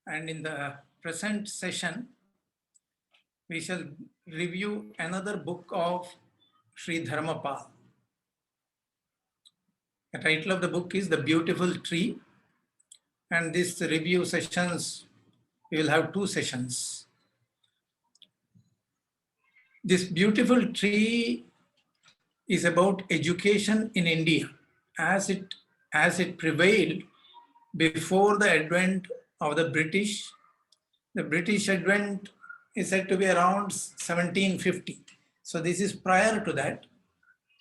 And in the present session, we shall review another book of Sri Dharmapal. The title of the book is The Beautiful Tree, and this review sessions, we will have 2 sessions. This beautiful tree is about education in India as it prevailed before the advent of the British. The British advent is said to be around 1750. So this is prior to that,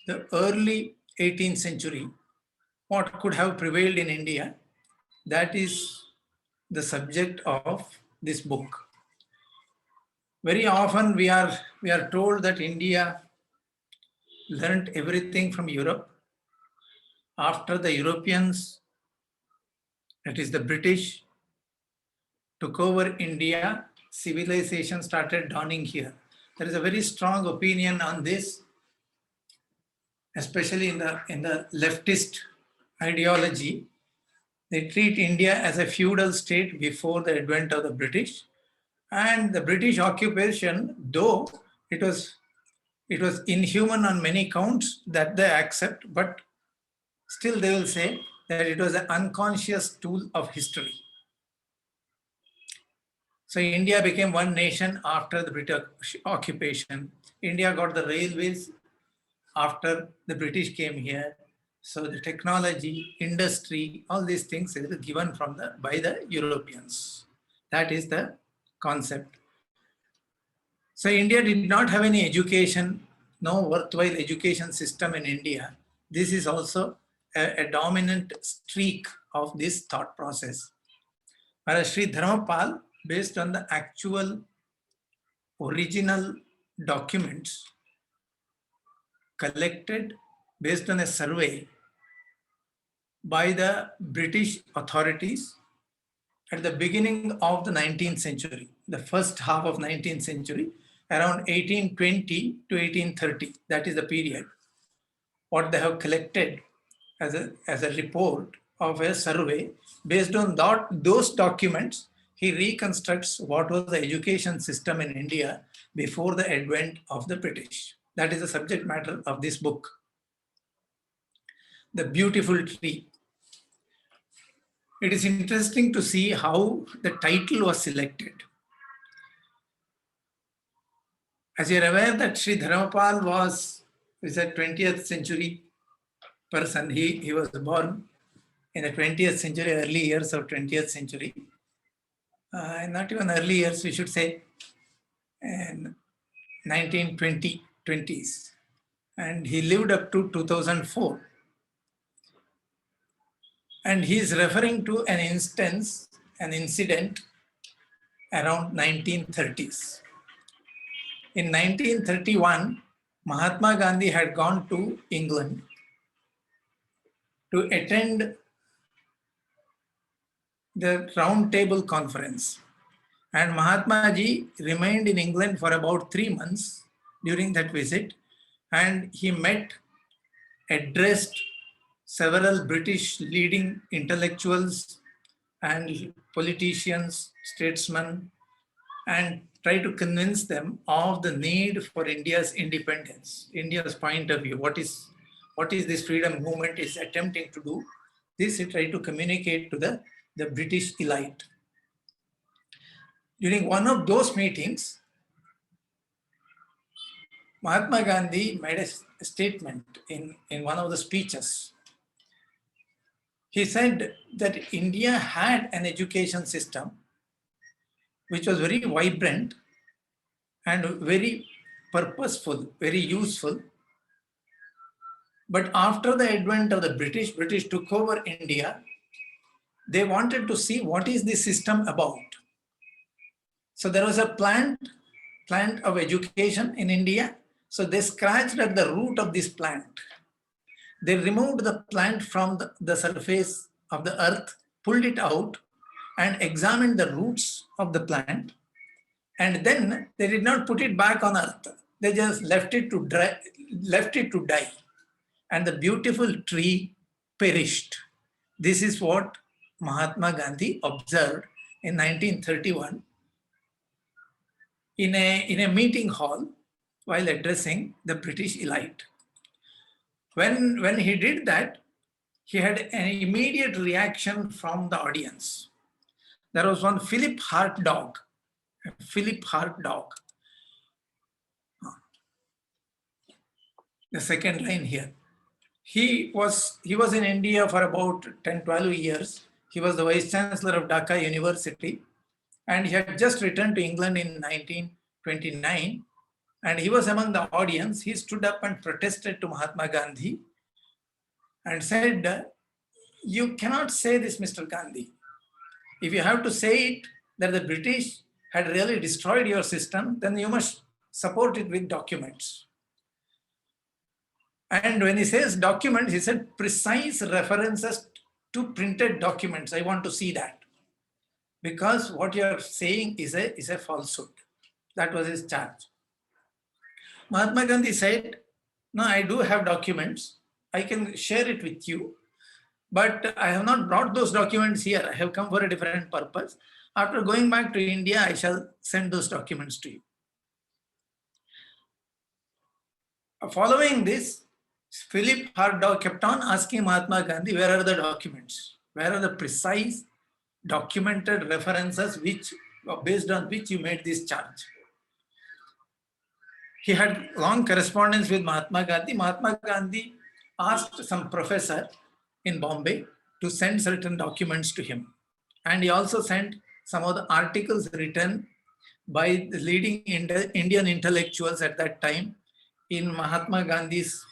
the early 18th century. What could have prevailed in India? That is the subject of this book. Very often we are told that India learnt everything from Europe. After the Europeans, that is the British, took over India, civilization started dawning here. There is a very strong opinion on this, especially in the leftist ideology. They treat India as a feudal state before the advent of the British. And the British occupation, though it was inhuman on many counts, that they accept, but still they will say that it was an unconscious tool of history. So India became one nation after the British occupation. India got the railways after the British came here. So the technology, industry, all these things is given by the Europeans. That is the concept. So India did not have any education, no worthwhile education system in India. This is also a dominant streak of this thought process. Whereas Sri Dharmapal, based on the actual original documents collected based on a survey by the British authorities at the beginning of the 19th century, the first half of 19th century, around 1820 to 1830, that is the period, what they have collected as a report of a survey. Based on those documents, he reconstructs what was the education system in India before the advent of the British. That is the subject matter of this book. The Beautiful Tree. It is interesting to see how the title was selected. As you're aware that Sri Dharmapal was a 20th century person. He was born in the 20th century, early years of 20th century. Not even early years, we should say, in 1920s. And he lived up to 2004. And he is referring to an incident around 1930s. In 1931, Mahatma Gandhi had gone to England to attend the Round Table Conference. And Mahatma Ji remained in England for about 3 months during that visit. And he met, addressed several British leading intellectuals and politicians, statesmen, and try to convince them of the need for India's independence, India's point of view. What is this freedom movement is attempting to do? This he tried to communicate to the British elite. During one of those meetings, Mahatma Gandhi made a statement in one of the speeches. He said that India had an education system which was very vibrant and very purposeful, very useful. But after the advent of the British took over India, they wanted to see what is this system about. So there was a plant of education in India. So they scratched at the root of this plant. They removed the plant from the surface of the earth, pulled it out, and examined the roots of the plant. And then they did not put it back on earth. They just left it to die. And the beautiful tree perished. This is what Mahatma Gandhi observed in 1931 in a meeting hall while addressing the British elite. When he did that, he had an immediate reaction from the audience. There was one Philip Hartdog. Philip Hartdog. The second line here. He was in India for about 10-12 years. He was the Vice Chancellor of Dhaka University, and he had just returned to England in 1929. And he was among the audience. He stood up and protested to Mahatma Gandhi and said, "You cannot say this, Mr. Gandhi. If you have to say it that the British had really destroyed your system, then you must support it with documents." And when he says documents, he said precise references to printed documents. I want to see that. Because what you are saying is a falsehood. That was his charge. Mahatma Gandhi said, "No, I do have documents. I can share it with you. But I have not brought those documents here. I have come for a different purpose. After going back to India, I shall send those documents to you." Following this, Philip Hartdog kept on asking Mahatma Gandhi, where are the documents? Where are the precise documented references based on which you made this charge? He had long correspondence with Mahatma Gandhi. Mahatma Gandhi asked some professor in Bombay to send certain documents to him. And he also sent some of the articles written by the leading Indian intellectuals at that time in Mahatma Gandhi's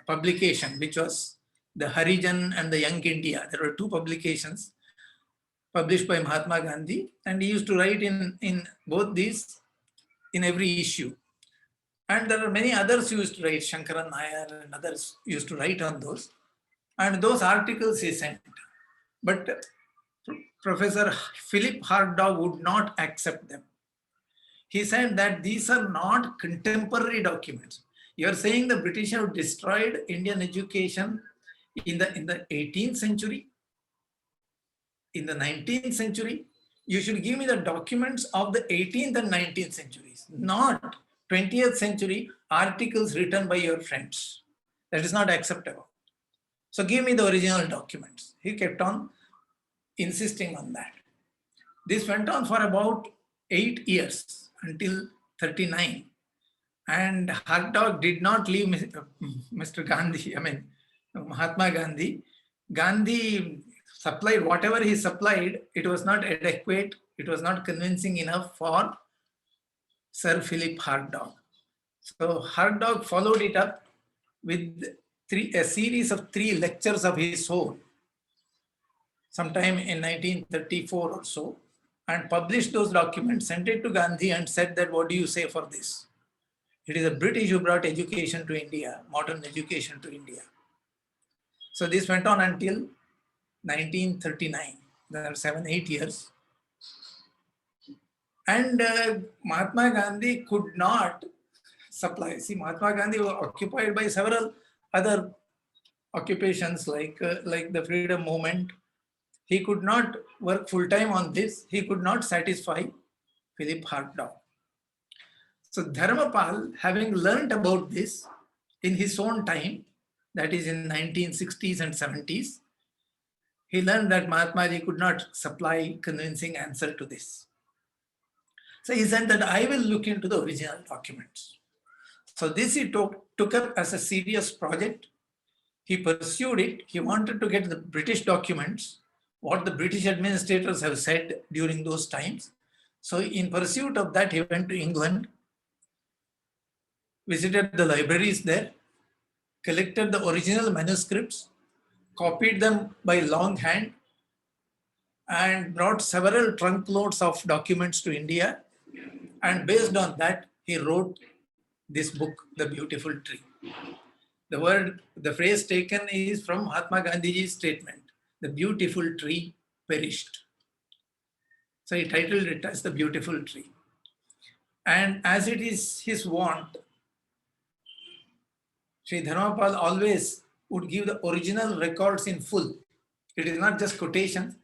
publication, which was the Harijan and the Young India. There were two publications published by Mahatma Gandhi, and he used to write in both these in every issue. And there are many others who used to write, Shankaran Nair and others used to write on those. And those articles he sent. But Professor Philip Hartdog would not accept them. He said that these are not contemporary documents. You are saying the British have destroyed Indian education in the 18th century, in the 19th century. You should give me the documents of the 18th and 19th centuries, not 20th century articles written by your friends. That is not acceptable. So give me the original documents. He kept on insisting on that. This went on for about 8 years until 39. And Hartdog did not leave Mr. Gandhi, Mahatma Gandhi. Gandhi supplied whatever he supplied, it was not adequate, it was not convincing enough for Sir Philip Hartdog. So Hartdog followed it up with a series of 3 lectures of his own, sometime in 1934 or so, and published those documents, sent it to Gandhi and said that, what do you say for this? It is the British who brought education to India, modern education to India. So this went on until 1939. There are 7-8 years. And Mahatma Gandhi could not supply. See, Mahatma Gandhi was occupied by several other occupations like the freedom movement. He could not work full-time on this. He could not satisfy Philip Hartdog. So Dharmapal, having learned about this in his own time, that is in 1960s and 70s, he learned that Mahatma could not supply convincing answer to this. So he said that I will look into the original documents. So this he took up as a serious project. He pursued it. He wanted to get the British documents, what the British administrators have said during those times. So in pursuit of that, he went to England, visited the libraries there, collected the original manuscripts, copied them by longhand, and brought several trunk loads of documents to India. And based on that, he wrote this book, The Beautiful Tree. The phrase taken is from Mahatma Gandhi's statement, the beautiful tree perished. So he titled it as The Beautiful Tree. And as it is his wont, Sri Dharmapal always would give the original records in full. It is not just quotations.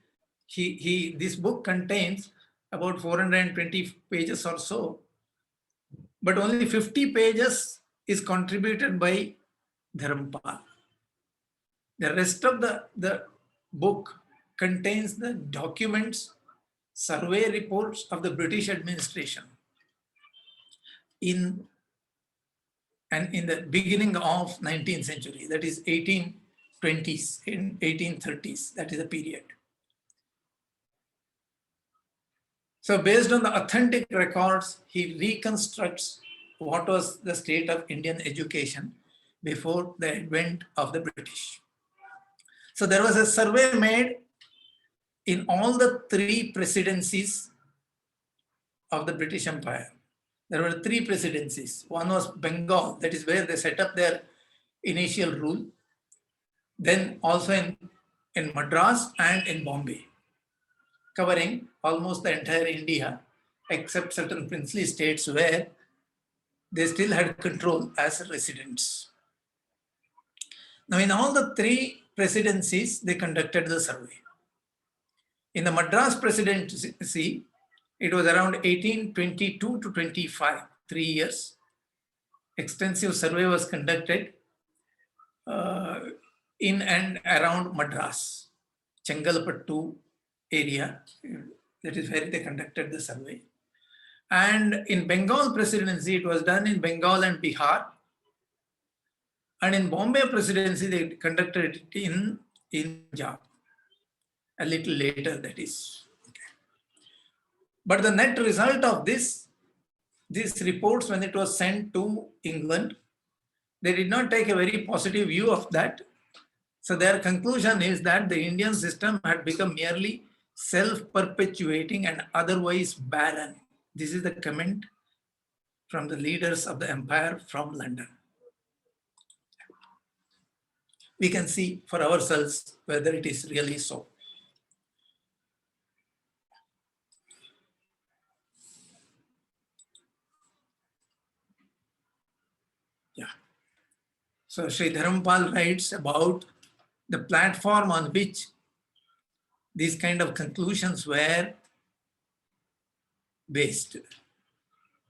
This book contains about 420 pages or so, but only 50 pages is contributed by Dharampal. The rest of the book contains the documents, survey reports of the British administration in the beginning of 19th century, that is 1820s, in 1830s, that is the period. So based on the authentic records, he reconstructs what was the state of Indian education before the advent of the British. So there was a survey made in all the 3 presidencies of the British Empire. There were 3 presidencies. One was Bengal, that is where they set up their initial rule. Then also in Madras and in Bombay, covering almost the entire India, except certain princely states where they still had control as residents. Now, in all the 3 presidencies, they conducted the survey. In the Madras presidency, it was around 1822 to 25, 3 years. Extensive survey was conducted in and around Madras, Chengalpattu area. That is where they conducted the survey. And in Bengal presidency, it was done in Bengal and Bihar. And in Bombay presidency, they conducted it in Punjab, a little later, that is. Okay. But the net result of these reports, when it was sent to England, they did not take a very positive view of that. So their conclusion is that the Indian system had become merely self-perpetuating and otherwise barren. This is the comment from the leaders of the empire from London. We can see for ourselves whether it is really so. Yeah. So Sri Dharampal writes about the platform on which these kind of conclusions were based.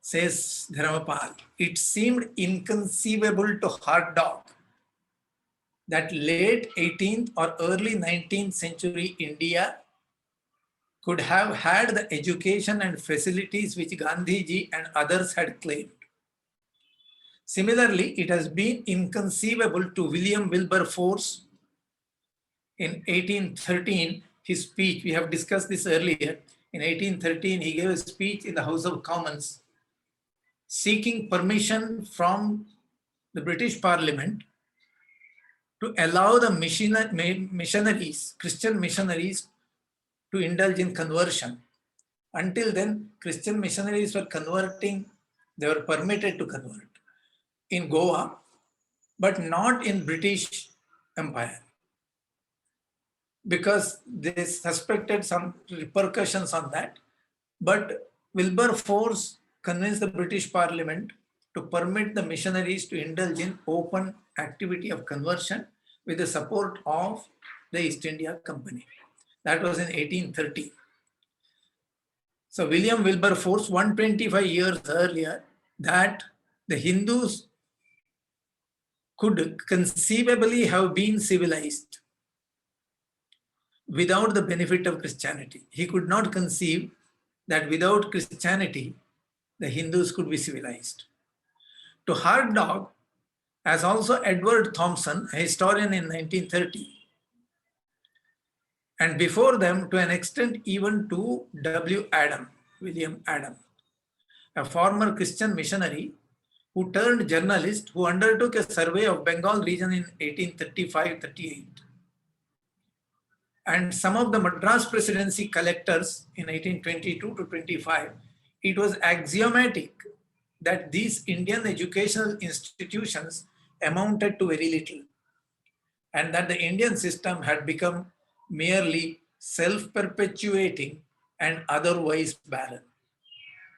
Says Dharampal, it seemed inconceivable to Harddock that late 18th or early 19th century India could have had the education and facilities which Gandhiji and others had claimed. Similarly, it has been inconceivable to William Wilberforce in 1813, his speech, we have discussed this earlier, in 1813 he gave a speech in the House of Commons seeking permission from the British Parliament to allow the missionaries, Christian missionaries, to indulge in conversion. Until then, Christian missionaries were converting, they were permitted to convert in Goa, but not in British Empire, because they suspected some repercussions on that. But Wilberforce convinced the British Parliament to permit the missionaries to indulge in open activity of conversion with the support of the East India Company. That was in 1830. So William Wilberforce, 125 years earlier, that the Hindus could conceivably have been civilized without the benefit of Christianity. He could not conceive that without Christianity, the Hindus could be civilized. To Harddock, as also Edward Thompson, a historian in 1930, and before them, to an extent, even to William Adam, a former Christian missionary who turned journalist, who undertook a survey of Bengal region in 1835-38. And some of the Madras presidency collectors in 1822 to 25, it was axiomatic that these Indian educational institutions amounted to very little, and that the Indian system had become merely self-perpetuating and otherwise barren.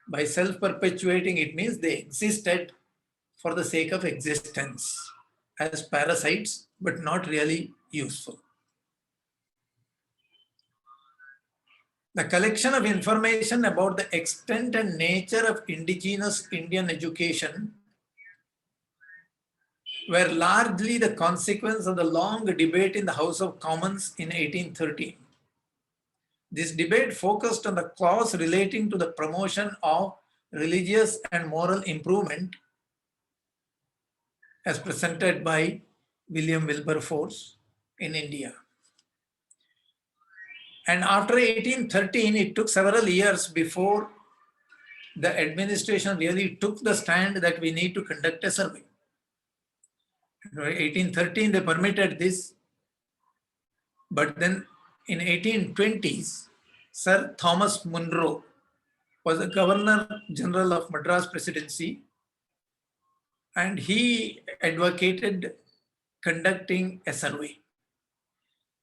By self-perpetuating, it means they existed for the sake of existence as parasites, but not really useful. The collection of information about the extent and nature of indigenous Indian education were largely the consequence of the long debate in the House of Commons in 1813. This debate focused on the clause relating to the promotion of religious and moral improvement as presented by William Wilberforce in India. And after 1813, it took several years before the administration really took the stand that we need to conduct a survey. In 1813, they permitted this, but then in 1820s, Sir Thomas Munro was the Governor General of Madras Presidency, and he advocated conducting a survey.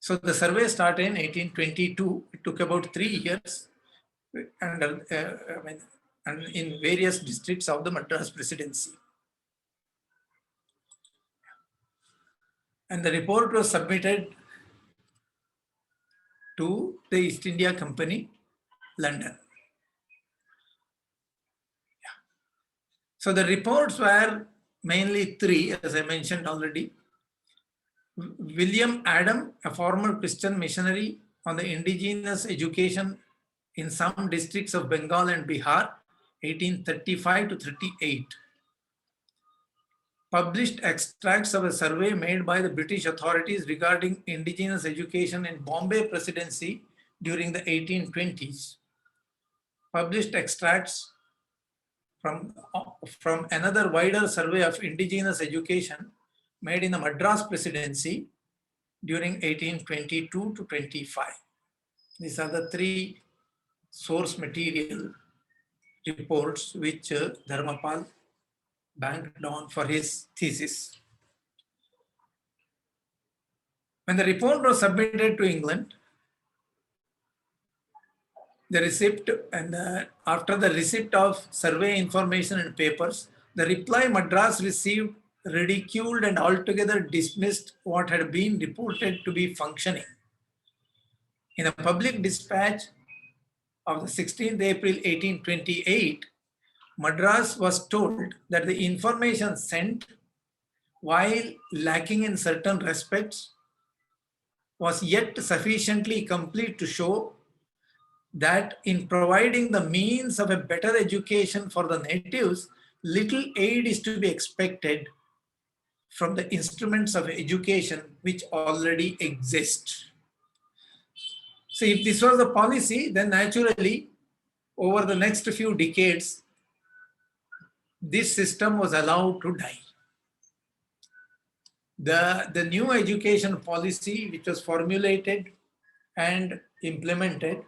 So the survey started in 1822. It took about 3 years and in various districts of the Madras Presidency. And the report was submitted to the East India Company, London. Yeah. So the reports were mainly 3, as I mentioned already. William Adam, a former Christian missionary, on the indigenous education in some districts of Bengal and Bihar, 1835 to 38. Published extracts of a survey made by the British authorities regarding indigenous education in Bombay Presidency during the 1820s. Published extracts from another wider survey of indigenous education made in the Madras Presidency during 1822 to 25. These are the 3 source material reports which Dharmapal banked on for his thesis. When the report was submitted to England, the receipt and after the receipt of survey information and papers, the reply Madras received ridiculed and altogether dismissed what had been reported to be functioning. In a public dispatch of the 16th April 1828, Madras was told that the information sent, while lacking in certain respects, was yet sufficiently complete to show that in providing the means of a better education for the natives, little aid is to be expected from the instruments of education which already exist. So if this was the policy, then naturally, over the next few decades, this system was allowed to die. The new education policy, which was formulated and implemented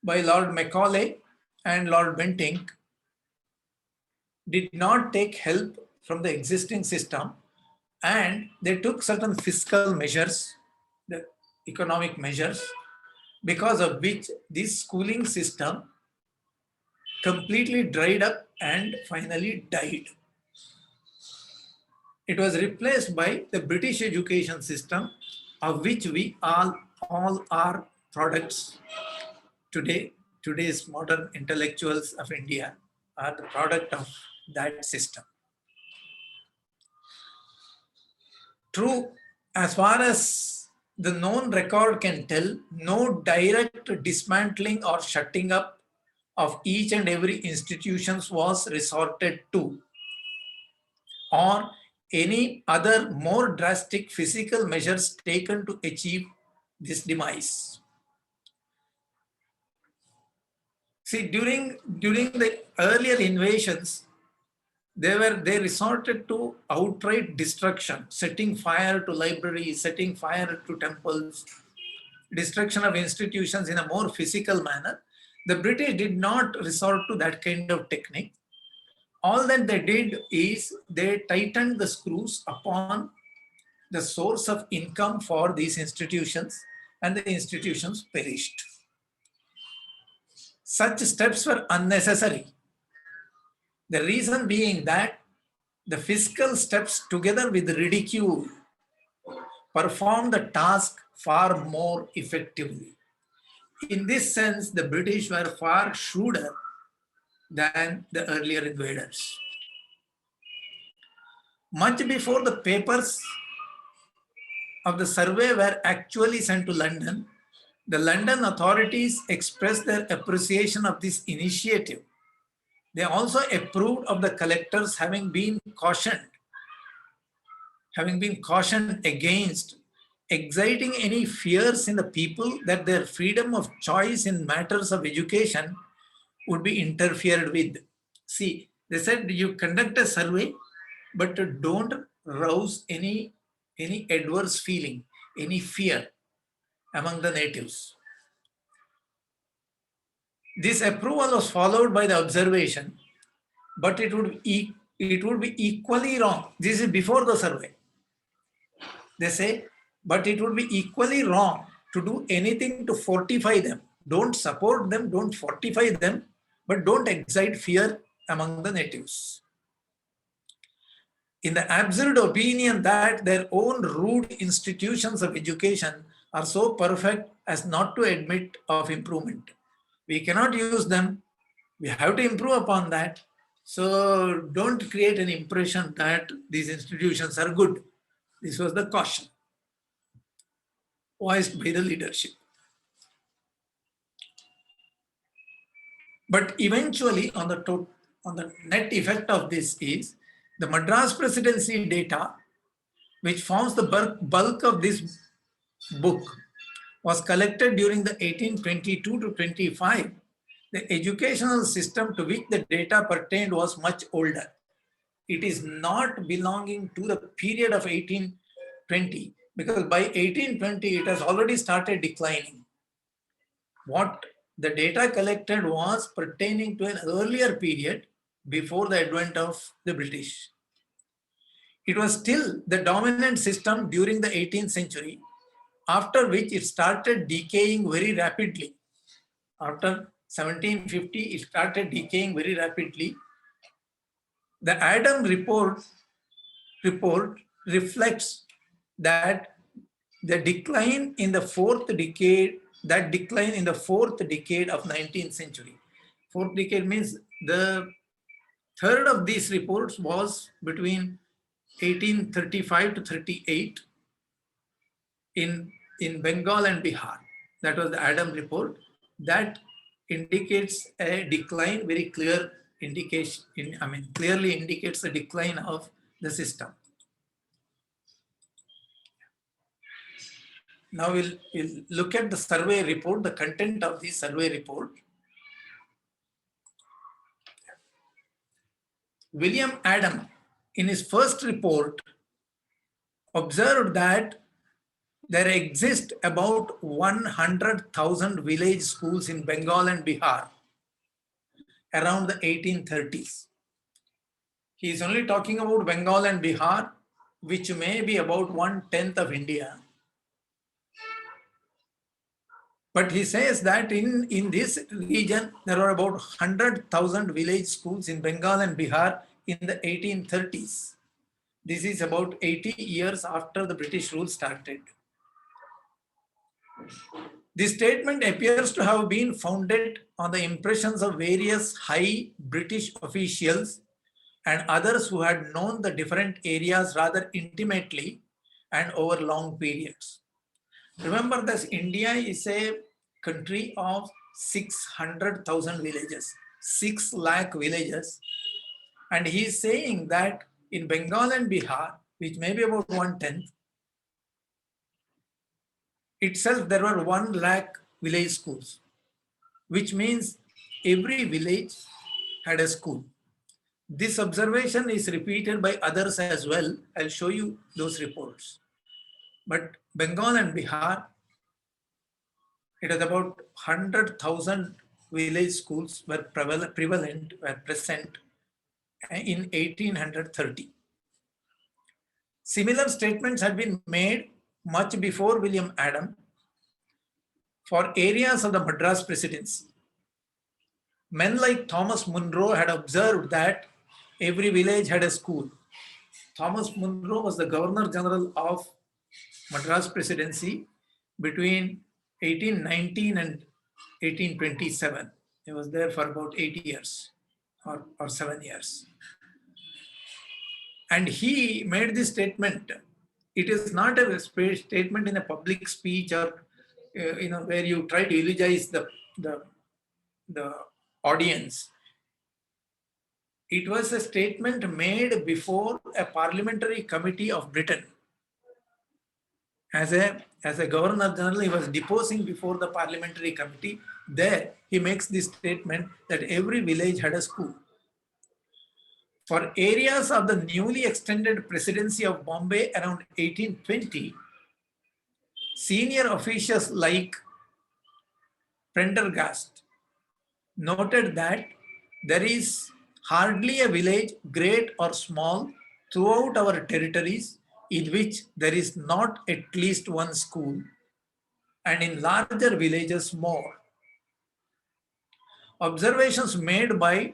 by Lord Macaulay and Lord Bentinck, did not take help from the existing system, and they took certain fiscal measures, the economic measures, because of which this schooling system completely dried up and finally died. It was replaced by the British education system, of which we all are products today. Today's modern intellectuals of India are the product of that system. True, as far as the known record can tell, no direct dismantling or shutting up of each and every institution was resorted to, or any other more drastic physical measures taken to achieve this demise. See, during the earlier invasions, they resorted to outright destruction, setting fire to libraries, setting fire to temples, destruction of institutions in a more physical manner. The British did not resort to that kind of technique. All that they did is they tightened the screws upon the source of income for these institutions, and the institutions perished. Such steps were unnecessary. The reason being that the fiscal steps, together with ridicule, performed the task far more effectively. in this sense, the British were far shrewder than the earlier invaders. Much before the papers of the survey were actually sent to London, the London authorities expressed their appreciation of this initiative. They also approved of the collectors having been cautioned against exciting any fears in the people that their freedom of choice in matters of education would be interfered with. See, they said you conduct a survey, but don't rouse any adverse feeling, any fear among the natives. This approval was followed by the observation, but it would be equally wrong. This is before the survey. They say, but it would be equally wrong to do anything to fortify them. Don't support them, don't fortify them, but don't excite fear among the natives. In the absurd opinion that their own rude institutions of education are so perfect as not to admit of improvement. We cannot use them. We have to improve upon that. So don't create an impression that these institutions are good. This was the caution voiced by the leadership. But eventually, on the net effect of this is the Madras Presidency data, which forms the bulk of this book, was collected during the 1822 to 25. The educational system to which the data pertained was much older. It is not belonging to the period of 1820, because by 1820 it has already started declining. What the data collected was pertaining to an earlier period before the advent of the British. It was still the dominant system during the 18th century, after which it started decaying very rapidly. After 1750, it started decaying very rapidly. The Adam report reflects that the decline in the fourth decade, of 19th century. Fourth decade means the third of these reports was between 1835 to 38 in Bengal and Bihar. That was the Adam report. That indicates a decline, very clear indication, clearly indicates a decline of the system. Now we'll look at the survey report, the content of the survey report. William Adam, in his first report, observed that there exist about 100,000 village schools in Bengal and Bihar around the 1830s. He is only talking about Bengal and Bihar, which may be about 1/10 of India. But he says that in this region, there are about 100,000 village schools in Bengal and Bihar in the 1830s. This is about 80 years after the British rule started. This statement appears to have been founded on the impressions of various high British officials and others who had known the different areas rather intimately and over long periods. Remember that India is a country of 600,000 villages, 6 lakh villages. And he is saying that in Bengal and Bihar, which may be about 1/10, itself there were 1 lakh village schools, which means every village had a school. This observation is repeated by others as well. I'll show you those reports. But Bengal and Bihar, it is about 100,000 village schools were present in 1830. Similar statements had been made much before William Adam for areas of the Madras Presidency. Men like Thomas Munro had observed that every village had a school. Thomas Munro was the Governor General of Madras Presidency between 1819 and 1827. He was there for about 8 years or 7 years. And he made this statement. It is not a statement in a public speech or where you try to eulogize the audience. It was a statement made before a parliamentary committee of Britain. As a Governor General, he was deposing before the parliamentary committee. There, he makes this statement that every village had a school. For areas of the newly extended presidency of Bombay around 1820, senior officials like Prendergast noted that there is hardly a village, great or small, throughout our territories in which there is not at least one school, and in larger villages more. Observations made by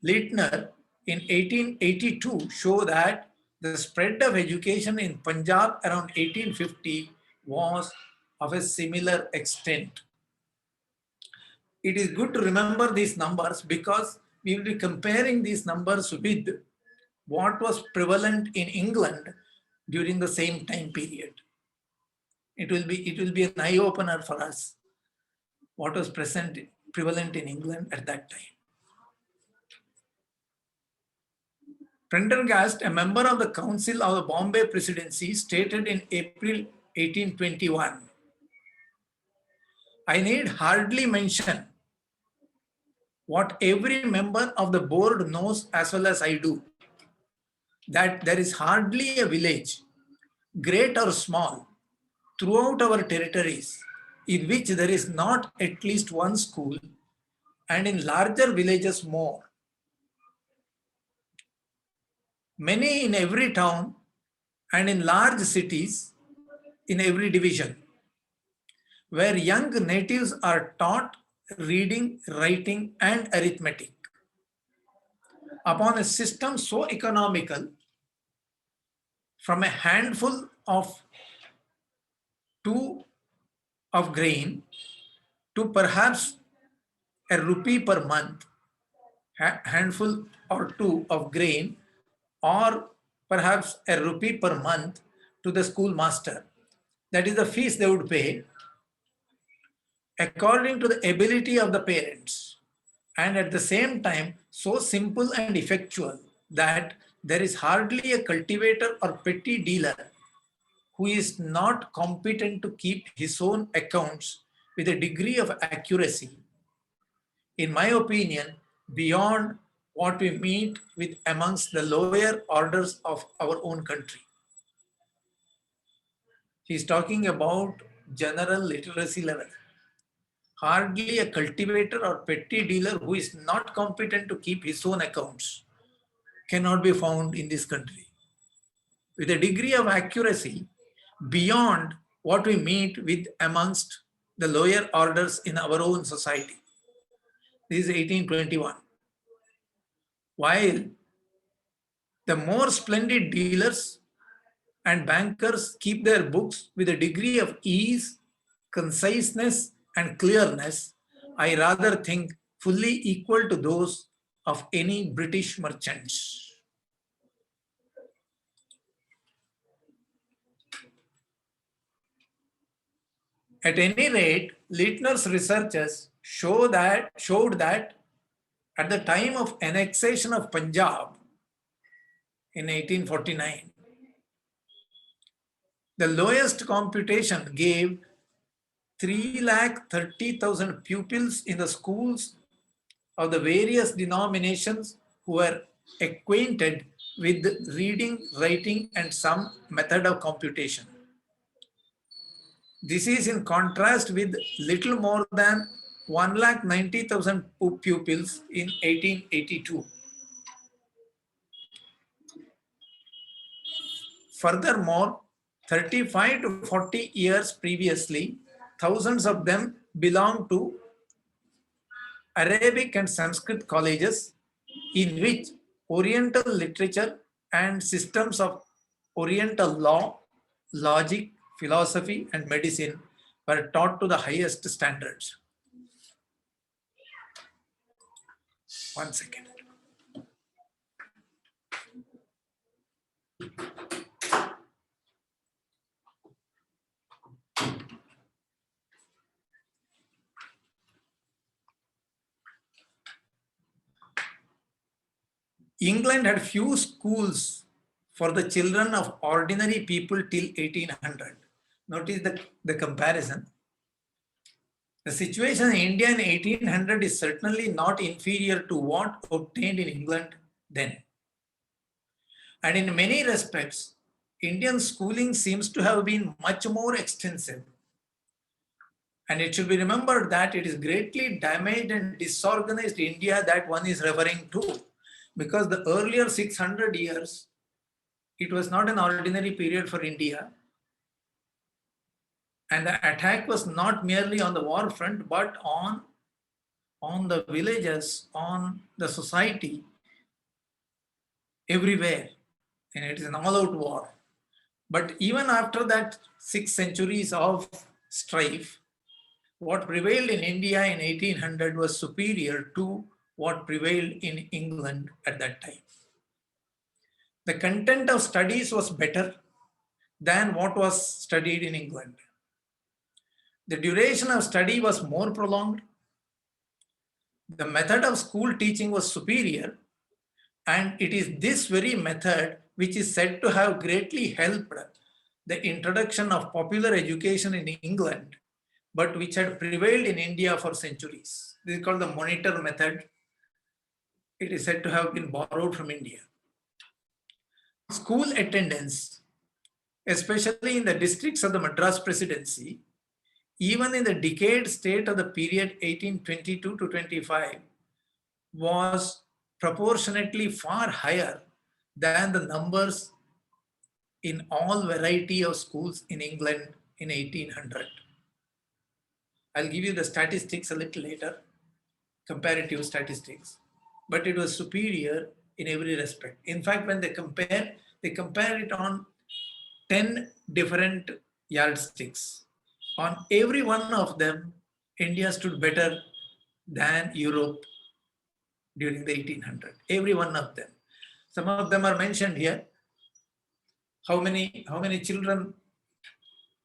Leitner in 1882 show that the spread of education in Punjab around 1850 was of a similar extent. It is good to remember these numbers because we will be comparing these numbers with what was prevalent in England during the same time period. It will be an eye-opener for us, what was prevalent in England at that time. Prendergast, a member of the Council of the Bombay Presidency, stated in April 1821, I need hardly mention what every member of the board knows as well as I do, that there is hardly a village, great or small, throughout our territories in which there is not at least one school, and in larger villages more. Many in every town and in large cities in every division, where young natives are taught reading, writing, and arithmetic upon a system so economical, from a handful of two of grain to perhaps a rupee per month, handful or two of grain, or perhaps a rupee per month to the schoolmaster. That is the fees they would pay according to the ability of the parents, and at the same time so simple and effectual that there is hardly a cultivator or petty dealer who is not competent to keep his own accounts with a degree of accuracy, in my opinion, beyond what we meet with amongst the lower orders of our own country. He's talking about general literacy level. Hardly a cultivator or petty dealer who is not competent to keep his own accounts cannot be found in this country, with a degree of accuracy beyond what we meet with amongst the lower orders in our own society. This is 1821. While the more splendid dealers and bankers keep their books with a degree of ease, conciseness, and clearness, I rather think fully equal to those of any British merchants. At any rate, Leitner's researches showed that at the time of annexation of Punjab in 1849, the lowest computation gave 330,000 pupils in the schools of the various denominations who were acquainted with reading, writing, and some method of computation. This is in contrast with little more than 190,000 pupils in 1882. Furthermore, 35 to 40 years previously, thousands of them belonged to Arabic and Sanskrit colleges in which Oriental literature and systems of Oriental law, logic, philosophy, and medicine were taught to the highest standards. 1 second. England had few schools for the children of ordinary people till 1800. Notice the comparison. The situation in India in 1800 is certainly not inferior to what obtained in England then. And in many respects, Indian schooling seems to have been much more extensive. And it should be remembered that it is greatly damaged and disorganized India that one is referring to. Because the earlier 600 years, it was not an ordinary period for India. And the attack was not merely on the war front, but on the villages, on the society, everywhere. And it is an all-out war. But even after that 6 centuries of strife, what prevailed in India in 1800 was superior to what prevailed in England at that time. The content of studies was better than what was studied in England. The duration of study was more prolonged. The method of school teaching was superior, and it is this very method which is said to have greatly helped the introduction of popular education in England, but which had prevailed in India for centuries. This is called the monitor method. It is said to have been borrowed from India. School attendance, especially in the districts of the Madras Presidency, even in the decade state of the period 1822 to 25, was proportionately far higher than the numbers in all variety of schools in England in 1800. I'll give you the statistics a little later, comparative statistics, but it was superior in every respect. In fact, when they compare it on 10 different yardsticks. On every one of them, India stood better than Europe during the 1800s. Every one of them. Some of them are mentioned here. How many children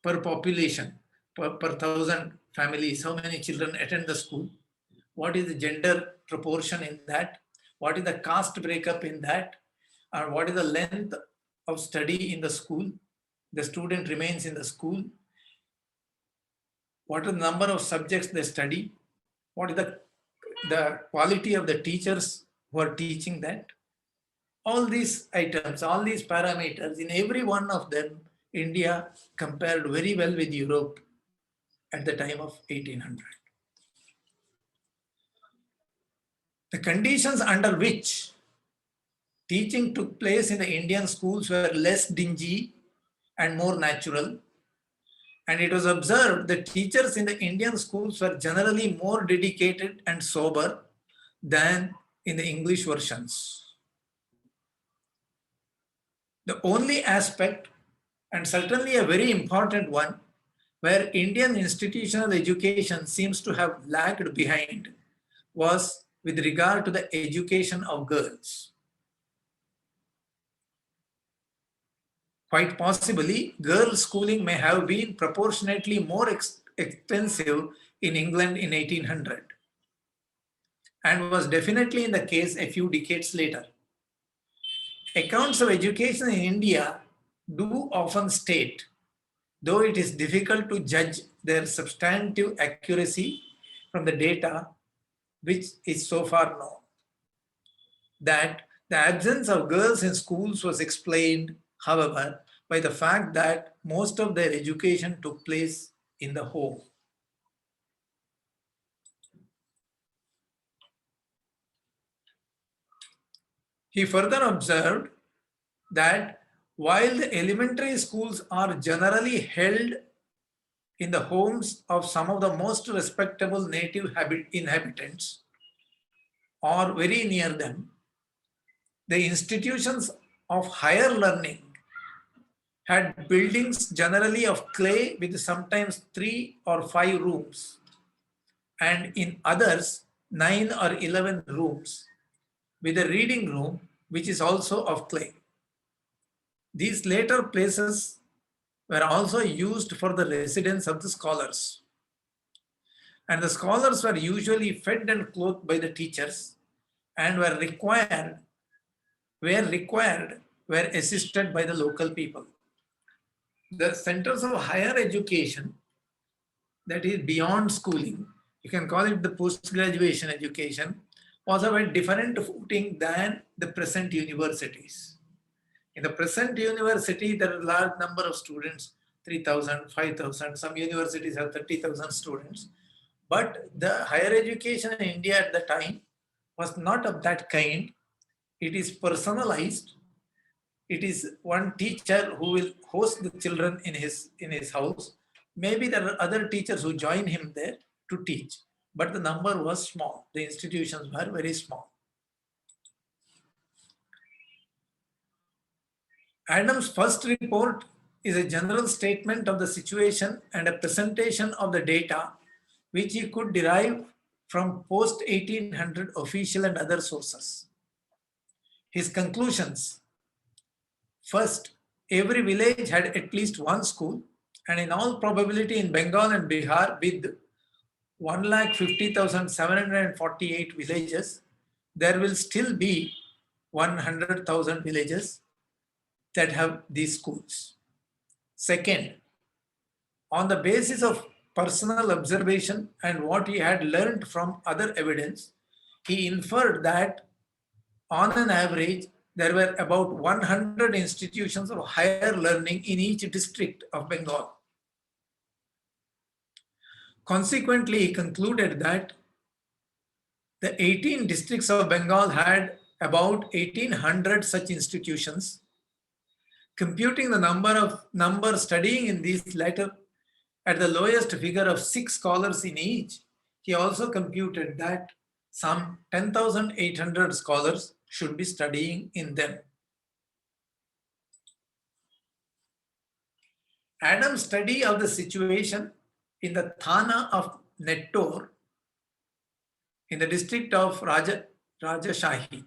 per population, per 1,000 families, how many children attend the school? What is the gender proportion in that? What is the caste breakup in that? And what is the length of study in the school? The student remains in the school. What is the number of subjects they study? What is the quality of the teachers who are teaching that? All these items, all these parameters, in every one of them, India compared very well with Europe at the time of 1800. The conditions under which teaching took place in the Indian schools were less dingy and more natural. And it was observed that teachers in the Indian schools were generally more dedicated and sober than in the English versions. The only aspect, and certainly a very important one, where Indian institutional education seems to have lagged behind was with regard to the education of girls. Quite possibly, girls' schooling may have been proportionately more extensive in England in 1800 and was definitely in the case a few decades later. Accounts of education in India do often state, though it is difficult to judge their substantive accuracy from the data which is so far known, that the absence of girls in schools was explained, however, by the fact that most of their education took place in the home. He further observed that while the elementary schools are generally held in the homes of some of the most respectable native inhabitants or very near them, the institutions of higher learning had buildings generally of clay with sometimes 3 or 5 rooms, and in others 9 or 11 rooms with a reading room which is also of clay. These later places were also used for the residence of the scholars. And the scholars were usually fed and clothed by the teachers and were assisted by the local people. The centers of higher education, that is beyond schooling, you can call it the post-graduation education, was of a different footing than the present universities. In the present university, there are a large number of students, 3,000, 5,000, some universities have 30,000 students. But the higher education in India at the time was not of that kind. It is personalized. It is one teacher who will host the children in his house. Maybe there are other teachers who join him there to teach, but the number was small. The institutions were very small. Adams' first report is a general statement of the situation and a presentation of the data which he could derive from post-1800 official and other sources. His conclusions: first, every village had at least one school, and in all probability in Bengal and Bihar, with 1,50,748 villages, there will still be 100,000 villages that have these schools. Second, on the basis of personal observation and what he had learned from other evidence, he inferred that on an average, there were about 100 institutions of higher learning in each district of Bengal. Consequently, he concluded that the 18 districts of Bengal had about 1,800 such institutions. Computing the number studying in these latter at the lowest figure of 6 scholars in each, he also computed that some 10,800 scholars should be studying in them. Adams' study of the situation in the Thana of Nettor in the district of Rajashahi.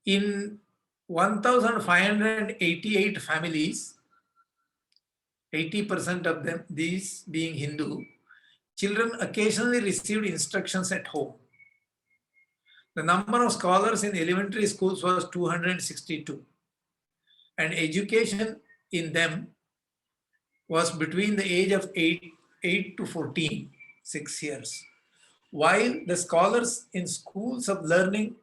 In 1,588 families, 80% of them, these being Hindu, children occasionally received instructions at home. The number of scholars in elementary schools was 262, and education in them was between the age of 8 to 14, 6 years. While the scholars in the schools of learning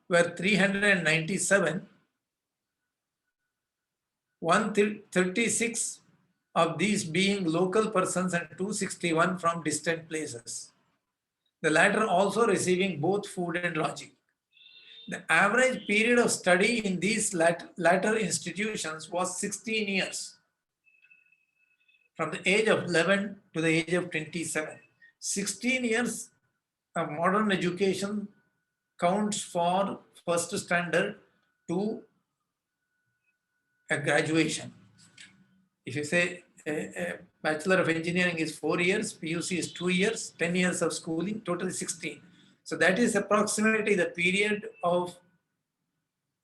were 397, 136 of these being local persons and 261 from distant places. The latter also receiving both food and lodging. The average period of study in these latter institutions was 16 years, from the age of 11 to the age of 27. 16 years of modern education counts for first standard to a graduation. If you say a Bachelor of Engineering is 4 years, PUC is 2 years, 10 years of schooling, totally 16. So that is approximately the period of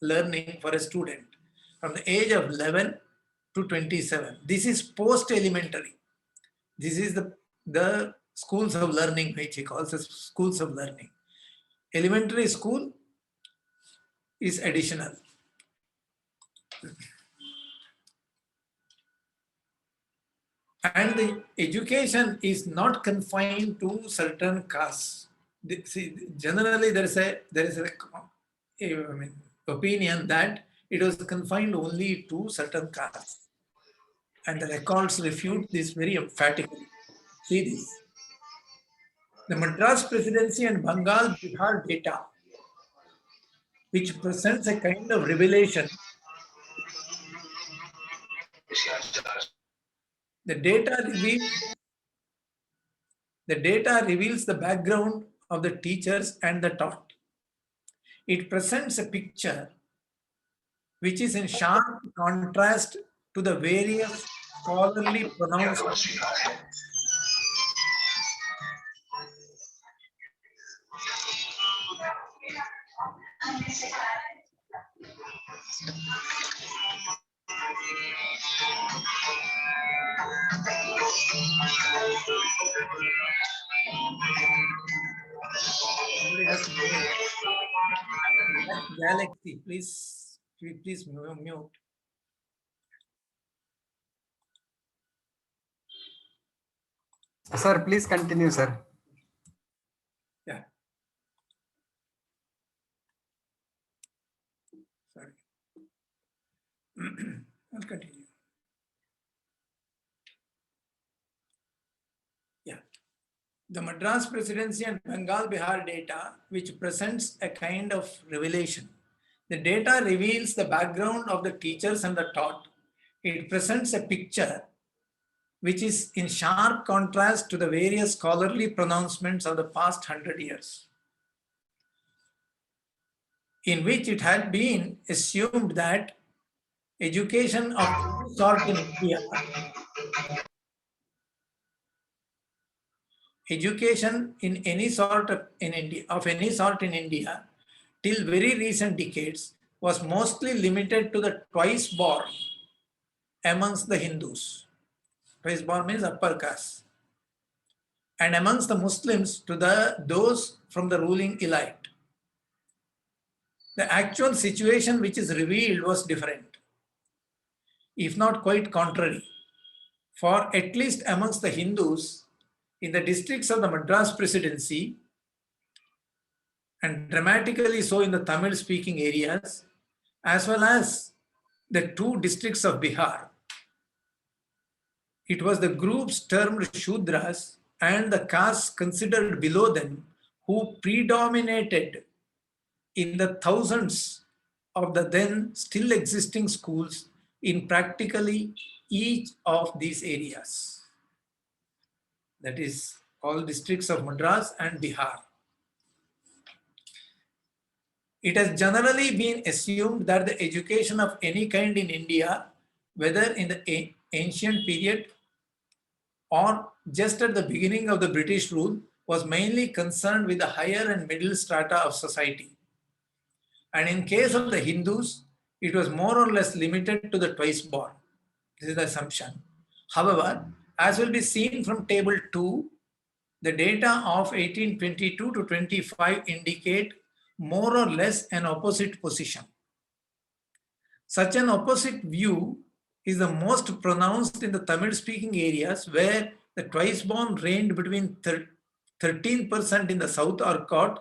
learning for a student from the age of 11 to 27. This is post-elementary. This is the schools of learning, which he calls as schools of learning. Elementary school is additional. And the education is not confined to certain castes. Generally, there is a opinion that it was confined only to certain castes, and the records refute this very emphatically. See this: the Madras Presidency and Bengal Bihar data, which presents a kind of revelation. The data reveals the background of the teachers and the taught. It presents a picture which is in sharp contrast to the various scholarly pronouncement. Somebody has to mute. Galaxy, please mute. Sir, please continue, sir. Yeah. Sorry. I'll continue. Yeah. The Madras Presidency and Bengal Bihar data, which presents a kind of revelation. The data reveals the background of the teachers and the taught. It presents a picture which is in sharp contrast to the various scholarly pronouncements of the past 100 years, in which it had been assumed that education of any sort in India, education in any sort of any sort in India, till very recent decades, was mostly limited to the twice born amongst the Hindus. Twice born means upper caste. And amongst the Muslims to those from the ruling elite. The actual situation which is revealed was different, if not quite contrary. For at least amongst the Hindus, in the districts of the Madras Presidency, and dramatically so in the Tamil speaking areas, as well as the two districts of Bihar, it was the groups termed Shudras and the castes considered below them who predominated in the thousands of the then still existing schools in practically each of these areas. That is all districts of Madras and Bihar. It has generally been assumed that the education of any kind in India, whether in the ancient period or just at the beginning of the British rule, was mainly concerned with the higher and middle strata of society. And in case of the Hindus, it was more or less limited to the twice born. This is the assumption. However, as will be seen from table 2, the data of 1822 to 25 indicate more or less an opposite position. Such an opposite view is the most pronounced in the Tamil speaking areas where the twice born reigned between 13% in the South Arcot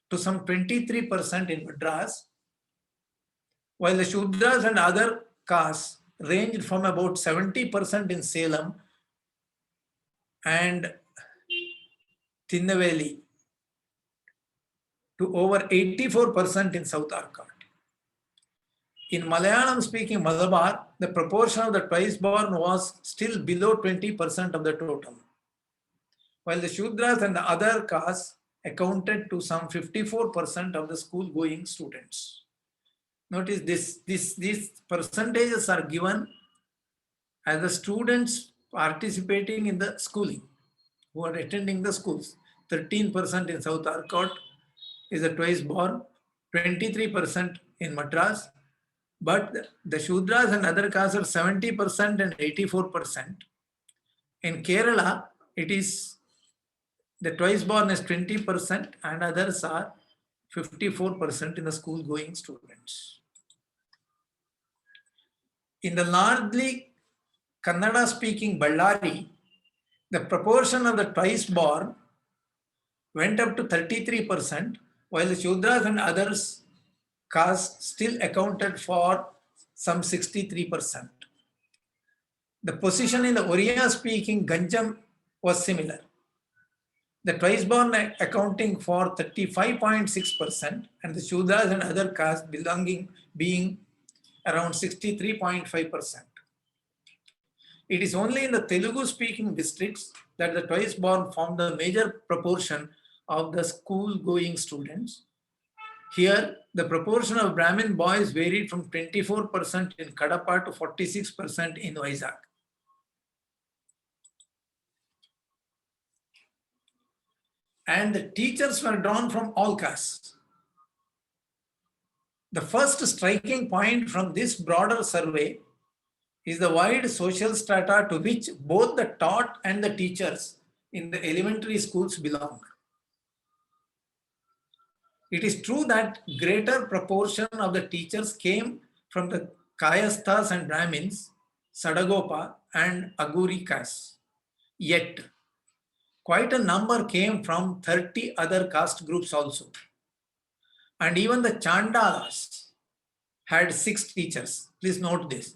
to some 23% in Madras, while the Shudras and other castes ranged from about 70% in Salem and Tinnevelly to over 84% in South Arcot. In Malayalam speaking Malabar, the proportion of the twice born was still below 20% of the total, while the Shudras and the other castes accounted to some 54% of the school going students. Notice these percentages are given as the students participating in the schooling, who are attending the schools. 13% in South Arcot is a twice born, 23% in Madras, but the Shudras and other castes are 70% and 84%. In Kerala, it is the twice born is 20% and others are 54% in the school going students. In the largely Kannada speaking Ballari, the proportion of the twice born went up to 33%, while the Shudras and others castes still accounted for some 63%. The position in the Oriya speaking Ganjam was similar. The twice born accounting for 35.6% and the Shudras and other castes being around 63.5%. It is only in the Telugu speaking districts that the twice born form the major proportion of the school going students. Here, the proportion of Brahmin boys varied from 24% in Kadapa to 46% in Vizag. and the teachers were drawn from all castes. The first striking point from this broader survey is the wide social strata to which both the taught and the teachers in the elementary schools belong. It is true that greater proportion of the teachers came from the Kayasthas and Brahmins, Sadagopa and Aguri castes. Yet, quite a number came from 30 other caste groups also. And even the Chandalas had 6 teachers. Please note this.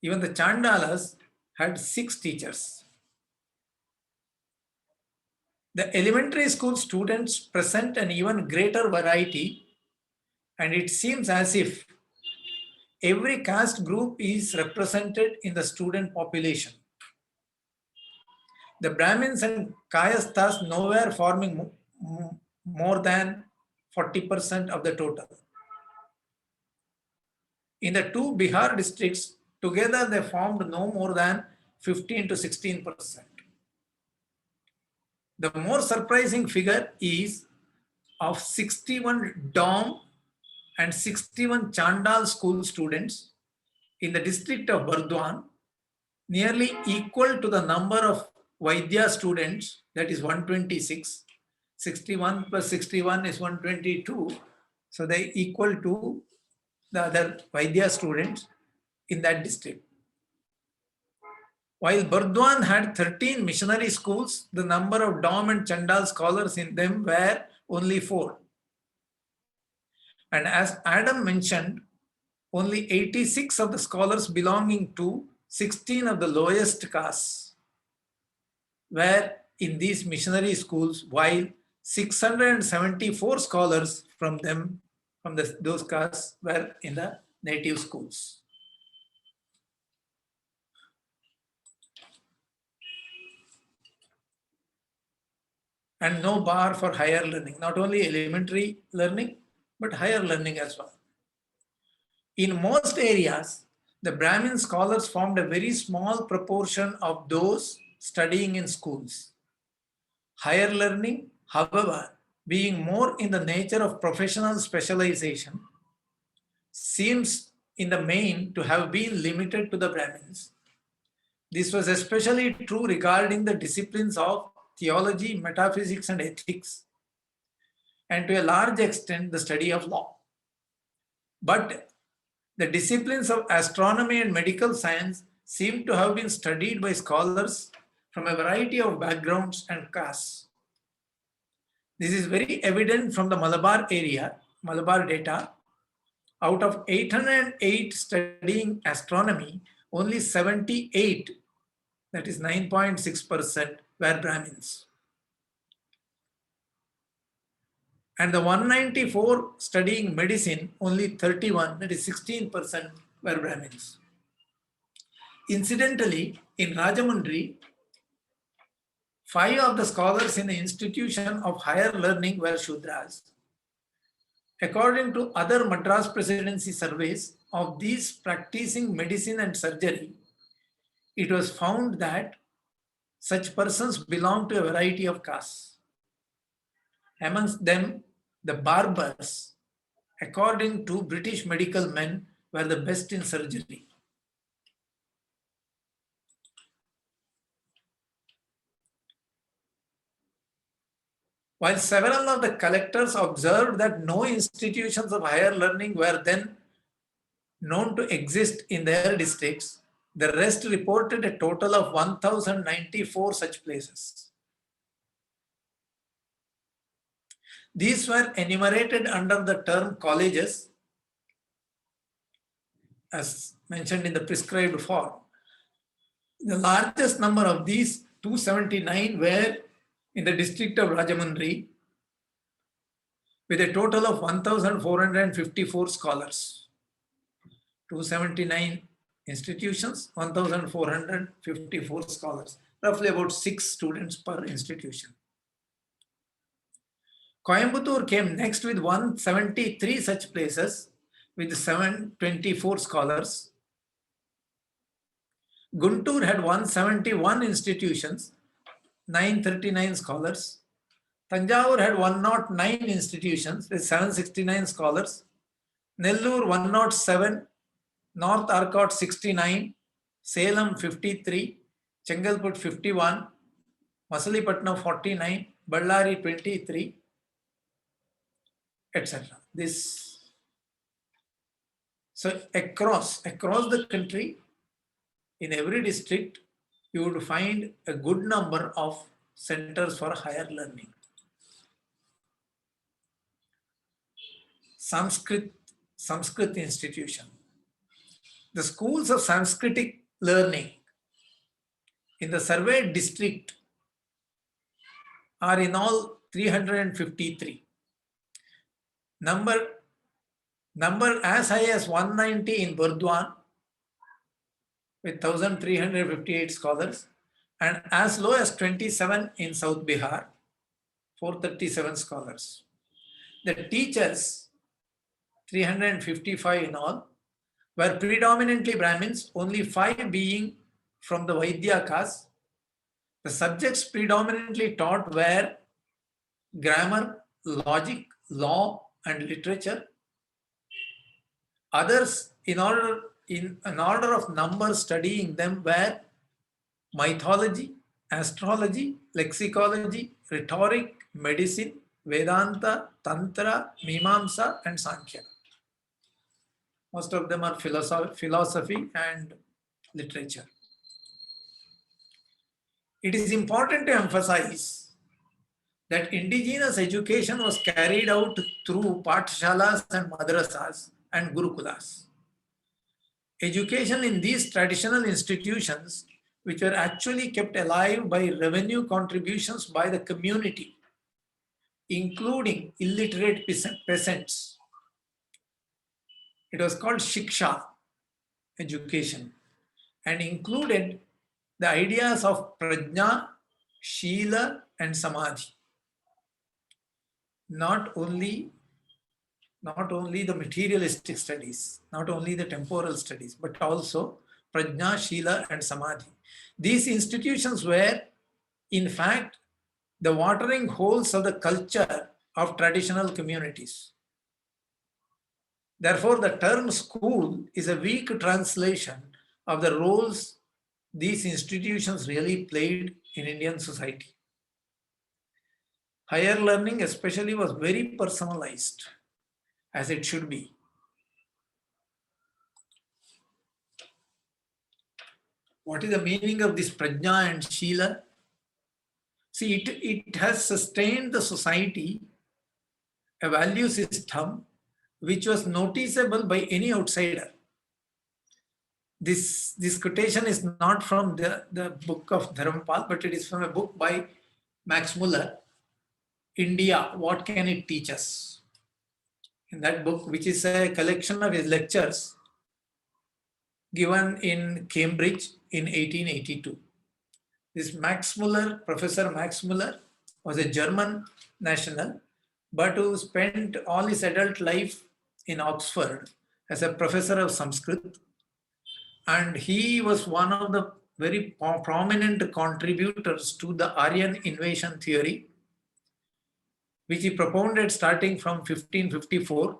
Even the Chandalas had 6 teachers. The elementary school students present an even greater variety, and it seems as if every caste group is represented in the student population. The Brahmins and Kayasthas nowhere forming more than 40% of the total. In the 2 Bihar districts, together they formed no more than 15 to 16%. The more surprising figure is of 61 Dom and 61 Chandal school students in the district of Burdwan, nearly equal to the number of Vaidya students, that is 126. 61 plus 61 is 122. So they equal to the other Vaidya students in that district. While Burdwan had 13 missionary schools, the number of Dom and Chandal scholars in them were only 4. And as Adam mentioned, only 86 of the scholars belonging to 16 of the lowest castes were in these missionary schools, while 674 scholars from them, from those castes, were in the native schools. And no bar for higher learning, not only elementary learning, but higher learning as well. In most areas, the Brahmin scholars formed a very small proportion of those studying in schools. Higher learning, however, being more in the nature of professional specialization, seems in the main to have been limited to the Brahmins. This was especially true regarding the disciplines of theology, metaphysics, and ethics, and to a large extent the study of law. But the disciplines of astronomy and medical science seem to have been studied by scholars from a variety of backgrounds and castes. This is very evident from the Malabar area, Malabar data. Out of 808 studying astronomy, only 78, that is 9.6%, were Brahmins. And the 194 studying medicine, only 31, that is 16%, were Brahmins. Incidentally, in Rajamundry, 5 of the scholars in the institution of higher learning were Shudras. According to other Madras Presidency surveys of these practicing medicine and surgery, it was found that such persons belong to a variety of castes. Amongst them, the barbers, according to British medical men, were the best in surgery. While several of the collectors observed that no institutions of higher learning were then known to exist in their districts, the rest reported a total of 1,094 such places. These were enumerated under the term colleges, as mentioned in the prescribed form. The largest number of these, 279, were in the district of Rajamundry, with a total of 1,454 scholars. 279 institutions, 1,454 scholars, roughly about 6 students per institution. Coimbatore came next with 173 such places with 724 scholars. Guntur had 171 institutions, 939 scholars. Tanjavur had 109 institutions with 769 scholars. Nellore 107, North Arcot 69, Salem 53, Chengalput 51, Masalipatnam 49, Ballari 23, etc. So across the country, in every district, you would find a good number of centers for higher learning. Sanskrit institution. The schools of Sanskritic learning in the surveyed district are in all 353. Number as high as 190 in Burdwan with 1,358 scholars, and as low as 27 in South Bihar, 437 scholars. The teachers, 355 in all, were predominantly Brahmins, only 5 being from the Vaidya caste. The subjects predominantly taught were grammar, logic, law, and literature. Others, in an order of number studying them, were mythology, astrology, lexicology, rhetoric, medicine, Vedanta, Tantra, Mimamsa, and Sankhya. Most of them are philosophy and literature. It is important to emphasize that indigenous education was carried out through pathshalas and madrasas and gurukulas. Education in these traditional institutions, which were actually kept alive by revenue contributions by the community, including illiterate peasants. It was called Shiksha education and included the ideas of Prajna, Shila, and Samadhi. Not only the materialistic studies, not only the temporal studies, but also Prajna, Shila, and Samadhi. These institutions were, in fact, the watering holes of the culture of traditional communities. Therefore, the term school is a weak translation of the roles these institutions really played in Indian society. Higher learning especially was very personalized, as it should be. What is the meaning of this Prajna and Shila? See, it has sustained the society, a value system which was noticeable by any outsider. This quotation is not from the book of Dharampal, but it is from a book by Max Muller, India, What Can It Teach Us? In that book, which is a collection of his lectures given in Cambridge in 1882. This Max Muller, Professor Max Muller, was a German national, but who spent all his adult life in Oxford as a professor of Sanskrit. And he was one of the very prominent contributors to the Aryan invasion theory, which he propounded starting from 1554.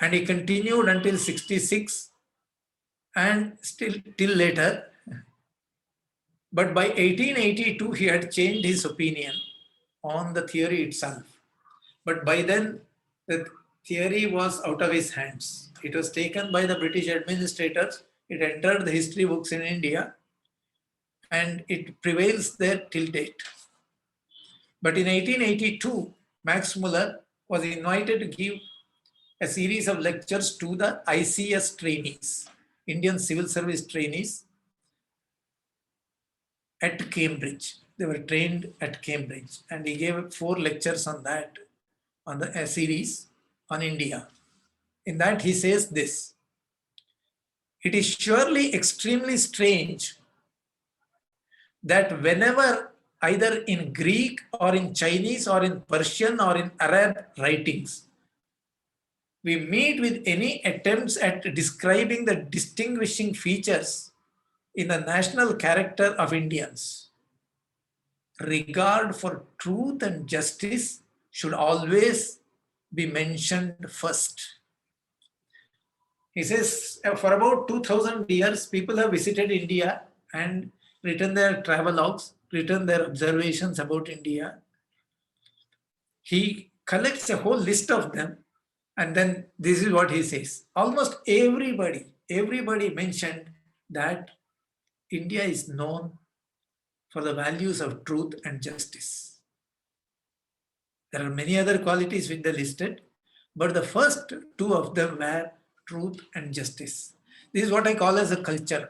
And he continued until 66 and still till later. But by 1882, he had changed his opinion on the theory itself. But by then, the theory was out of his hands. It was taken by the British administrators. It entered the history books in India, and it prevails there till date. But in 1882, Max Muller was invited to give a series of lectures to the ICS trainees, Indian Civil Service trainees at Cambridge. They were trained at Cambridge, and he gave 4 lectures on that, on a series on India. In that he says this: it is surely extremely strange that whenever either in Greek or in Chinese or in Persian or in Arab writings, we meet with any attempts at describing the distinguishing features in the national character of Indians, regard for truth and justice should always be mentioned first. He says, for about 2000 years, people have visited India and written their travelogues, written their observations about India. He collects a whole list of them, and then this is what he says. Almost everybody mentioned that India is known for the values of truth and justice. There are many other qualities which they listed, but the first two of them were truth and justice. This is what I call as a culture.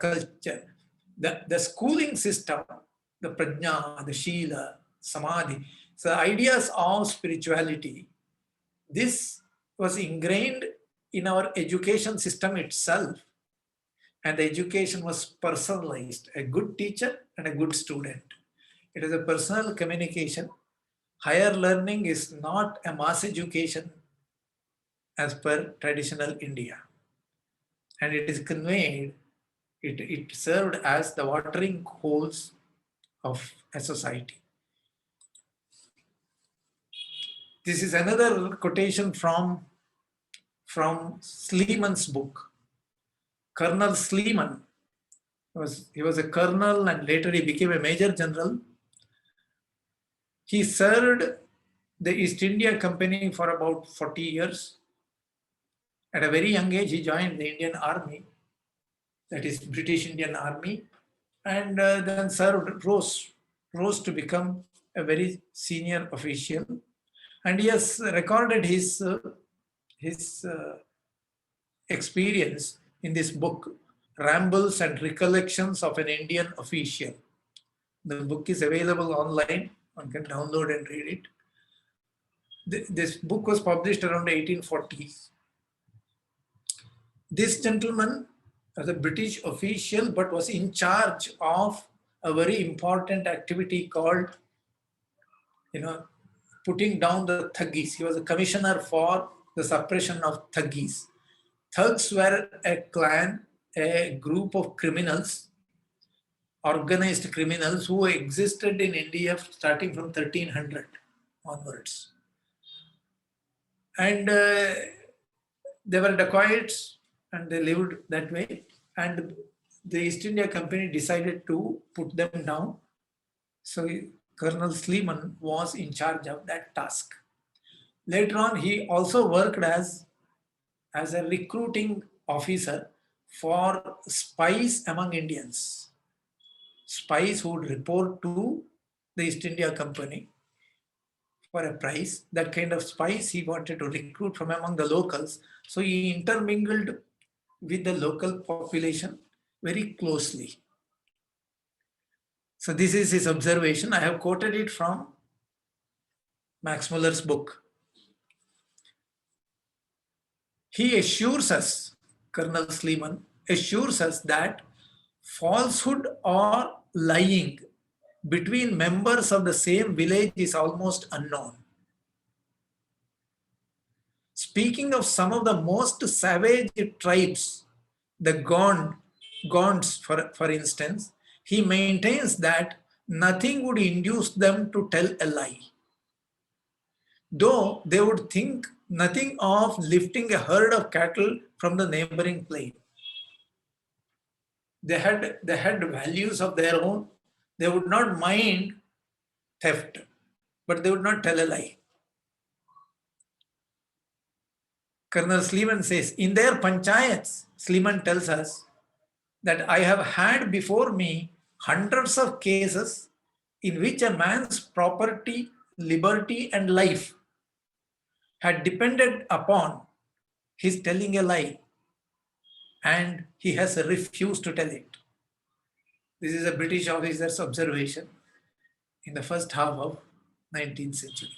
The schooling system, the prajna, the shila, samadhi, so the ideas of spirituality, this was ingrained in our education system itself. And the education was personalized, a good teacher and a good student. It is a personal communication. Higher learning is not a mass education as per traditional India. And it is conveyed, it served as the watering holes of a society. This is another quotation from Sleeman's book. Colonel Sleeman, he was a colonel and later he became a major general. He served the East India Company for about 40 years. At a very young age, he joined the Indian Army, that is British Indian Army, and then rose to become a very senior official. And he has recorded his experience in this book, Rambles and Recollections of an Indian Official. The book is available online. One can download and read it. This book was published around the 1840s. This gentleman was a British official but was in charge of a very important activity called, putting down the thuggis. He was a commissioner for the suppression of thuggis. Thugs were a clan, a group of criminals, organized criminals who existed in India starting from 1300 onwards. And they were dacoits and they lived that way. And the East India Company decided to put them down. So Colonel Sleeman was in charge of that task. Later on, he also worked as a recruiting officer for spies among Indians. Spies who would report to the East India Company for a price. That kind of spies he wanted to recruit from among the locals. So he intermingled with the local population very closely. So this is his observation. I have quoted it from Max Muller's book. He assures us, Colonel Sleeman assures us that falsehood or lying between members of the same village is almost unknown. Speaking of some of the most savage tribes, the Gonds, for instance, he maintains that nothing would induce them to tell a lie. Though they would think nothing of lifting a herd of cattle from the neighboring plain. They had values of their own. They would not mind theft, but they would not tell a lie. Colonel Sleeman says, in their panchayats, Sleeman tells us that I have had before me hundreds of cases in which a man's property, liberty, and life had depended upon his telling a lie, and he has refused to tell it. This is a British officer's observation in the first half of 19th century.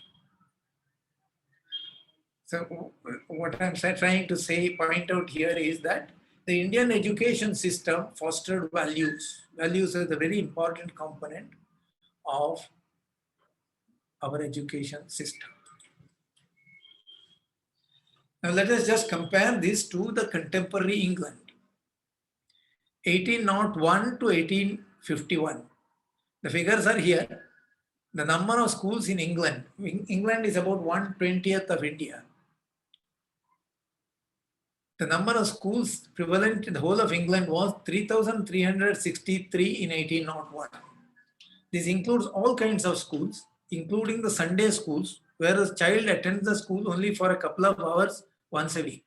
So what I'm trying to point out here is that the Indian education system fostered values. Values are the very important component of our education system. Now let us just compare this to the contemporary England. 1801 to 1851. The figures are here. the number of schools in England, England is about 1/20th of India. The number of schools prevalent in the whole of England was 3,363 in 1801. This includes all kinds of schools, including the Sunday schools, where a child attends the school only for a couple of hours once a week.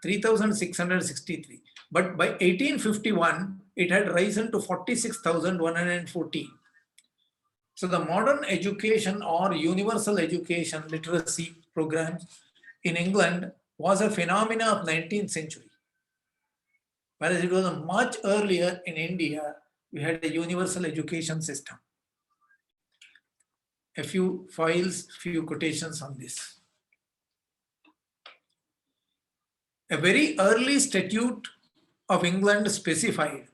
3,663. But by 1851, it had risen to 46,114. So the modern education or universal education literacy programs in England was a phenomenon of 19th century. Whereas it was much earlier in India, we had a universal education system. A few files, few quotations on this. A very early statute of England specified,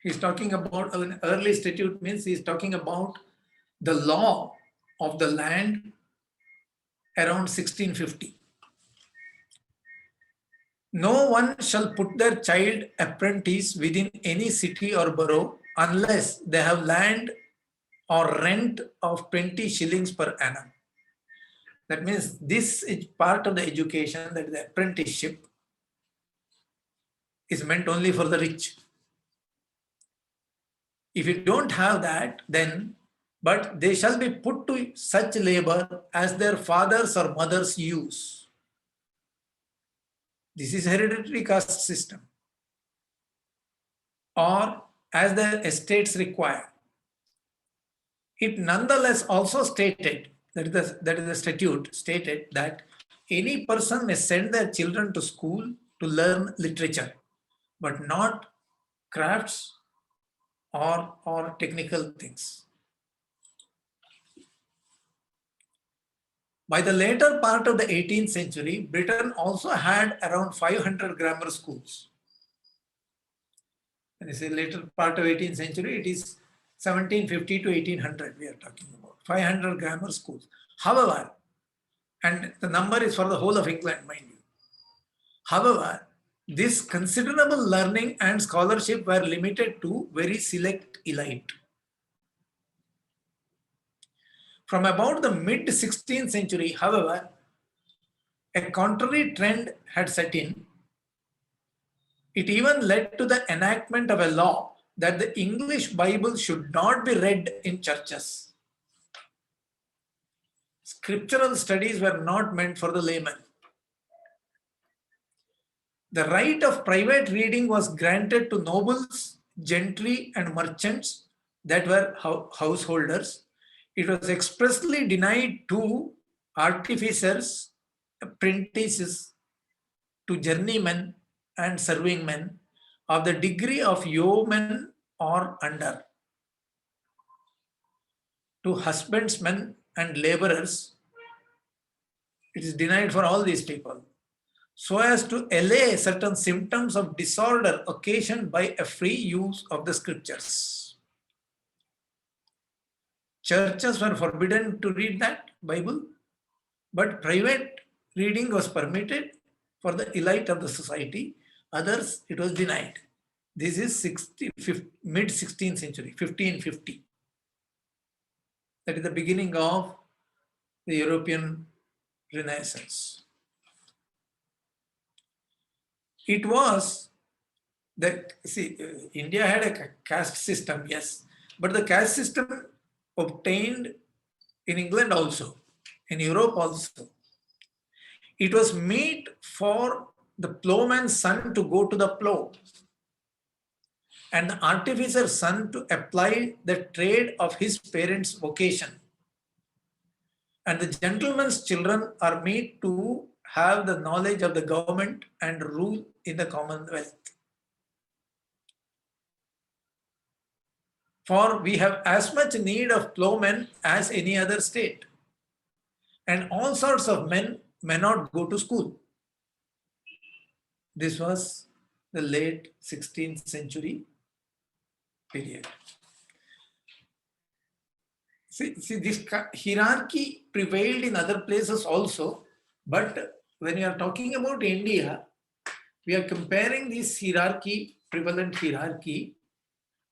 he's talking about an early statute means he's talking about the law of the land around 1650. No one shall put their child apprentice within any city or borough unless they have land or rent of 20 shillings per annum. That means this is part of the education, that the apprenticeship is meant only for the rich. If you don't have that, then, but they shall be put to such labor as their fathers or mothers use. This is hereditary caste system. Or as their estates require. It nonetheless also stated, that is the statute stated, that any person may send their children to school to learn literature, but not crafts or technical things. By the later part of the 18th century, Britain also had around 500 grammar schools. When I say later part of 18th century, it is 1750 to 1800 we are talking about. 500 grammar schools. However, and the number is for the whole of England, mind you. However, this considerable learning and scholarship were limited to very select elite. From about the mid-16th century, however, a contrary trend had set in. It even led to the enactment of a law that the English Bible should not be read in churches. Scriptural studies were not meant for the layman. The right of private reading was granted to nobles, gentry, and merchants that were householders. It was expressly denied to artificers, apprentices, to journeymen and serving men of the degree of yeoman or under. To husbandmen and laborers, it is denied for all these people, so as to allay certain symptoms of disorder occasioned by a free use of the scriptures. Churches were forbidden to read that Bible, but private reading was permitted for the elite of the society. Others, it was denied. This is mid-16th century, 1550. That is the beginning of the European Renaissance. It was that, see, India had a caste system, yes, but the caste system obtained in England also, in Europe also. It was meet for the plowman's son to go to the plow and the artificer's son to apply the trade of his parents' vocation. And the gentleman's children are made to have the knowledge of the government and rule in the Commonwealth. For we have as much need of plowmen as any other state. And all sorts of men may not go to school. This was the late 16th century period. See, this hierarchy prevailed in other places also, but when we are talking about India, we are comparing this hierarchy, prevalent hierarchy,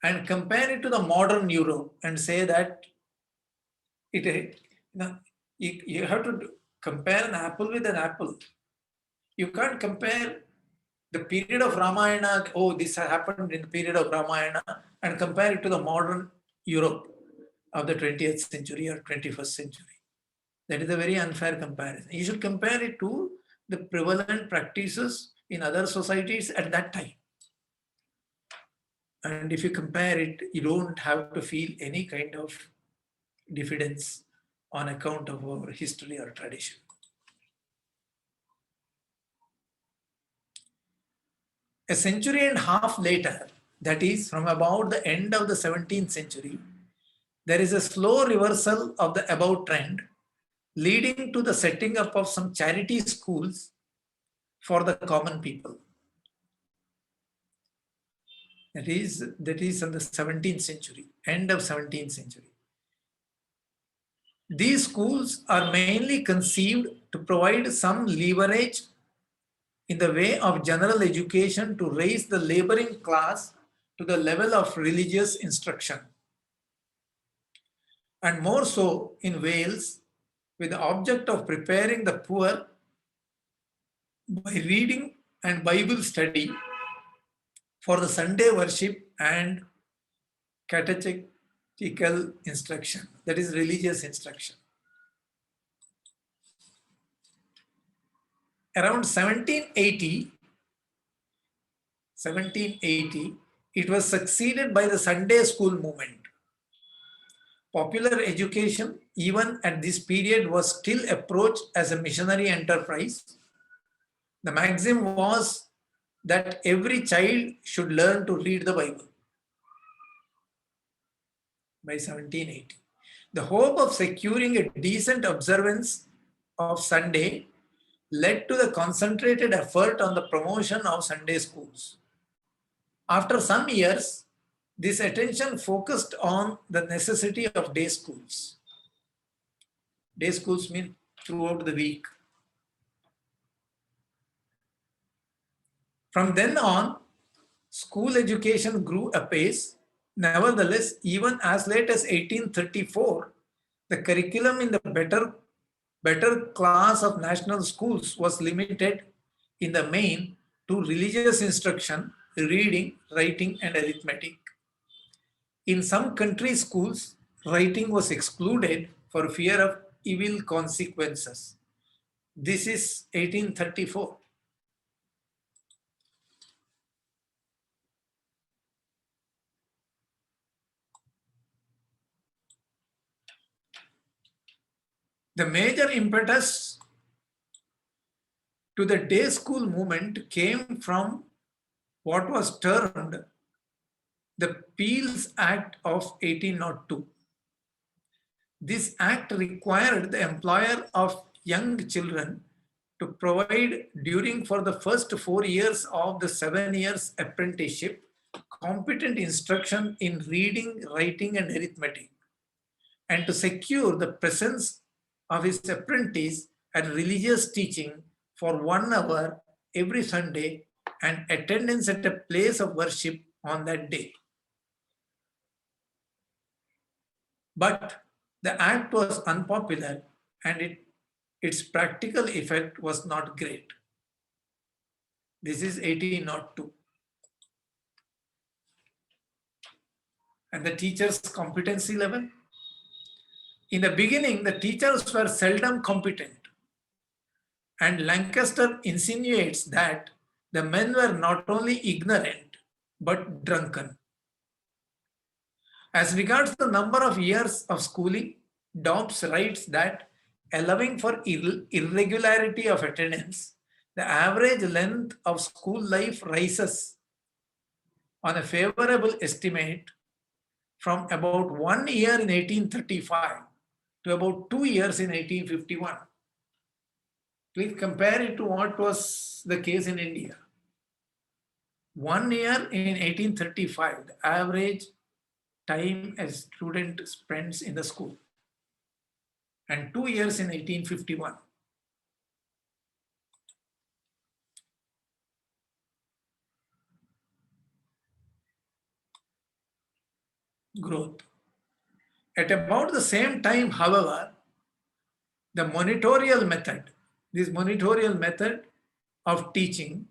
and compare it to the modern Europe and say that you have to compare an apple with an apple. You can't compare the period of Ramayana, oh, this happened in the period of Ramayana, and compare it to the modern Europe of the 20th century or 21st century. That is a very unfair comparison. You should compare it to the prevalent practices in other societies at that time. And if you compare it, you don't have to feel any kind of diffidence on account of our history or tradition. A century and a half later, that is from about the end of the 17th century, there is a slow reversal of the above trend, leading to the setting up of some charity schools for the common people. That is in the 17th century, end of 17th century. These schools are mainly conceived to provide some leverage in the way of general education to raise the laboring class to the level of religious instruction. And more so in Wales, with the object of preparing the poor by reading and Bible study for the Sunday worship and catechetical instruction, that is religious instruction. Around 1780, it was succeeded by the Sunday school movement. Popular education, even at this period, was still approached as a missionary enterprise. The maxim was that every child should learn to read the Bible by 1780. The hope of securing a decent observance of Sunday led to the concentrated effort on the promotion of Sunday schools. After some years, this attention focused on the necessity of day schools. Day schools mean throughout the week. From then on, school education grew apace. Nevertheless, even as late as 1834, the curriculum in the better class of national schools was limited in the main to religious instruction, reading, writing, and arithmetic. In some country schools, writing was excluded for fear of evil consequences. This is 1834. The major impetus to the day school movement came from what was termed the Peel's Act of 1802. This act required the employer of young children to provide for the first 4 years of the 7 years apprenticeship competent instruction in reading, writing, and arithmetic, and to secure the presence of his apprentice at religious teaching for 1 hour every Sunday and attendance at a place of worship on that day. But the act was unpopular and its practical effect was not great. This is 1802. And the teacher's competency level? In the beginning, the teachers were seldom competent. And Lancaster insinuates that the men were not only ignorant, but drunken. As regards the number of years of schooling, Dobbs writes that allowing for irregularity of attendance, the average length of school life rises on a favorable estimate from about 1 year in 1835 to about 2 years in 1851. Please compare it to what was the case in India. 1 year in 1835, the average time a student spends in the school, and 2 years in 1851. growth. At about the same time, however, the monitorial method, this monitorial method of teaching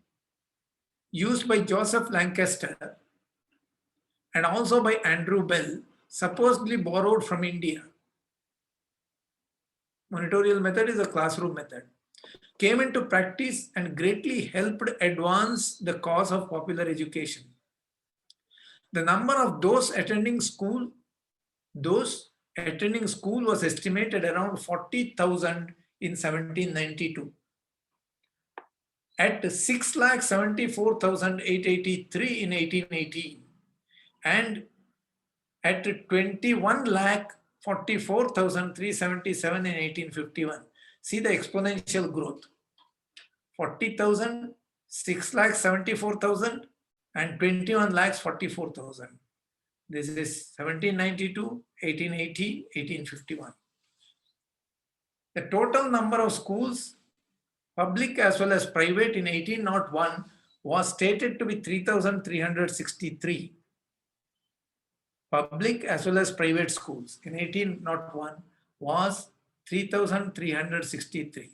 used by Joseph Lancaster and also by Andrew Bell, supposedly borrowed from India. Monitorial method is a classroom method. Came into practice and greatly helped advance the cause of popular education. The number of those attending school was estimated around 40,000 in 1792. At 6,74,883 in 1818 and at 21,44,377 in 1851. See the exponential growth. 40,000, 6,74,000 and 21,44,000. This is 1792, 1880, 1851. The total number of schools, public as well as private, in 1801 was stated to be 3,363. Public as well as private schools in 1801 was 3,363.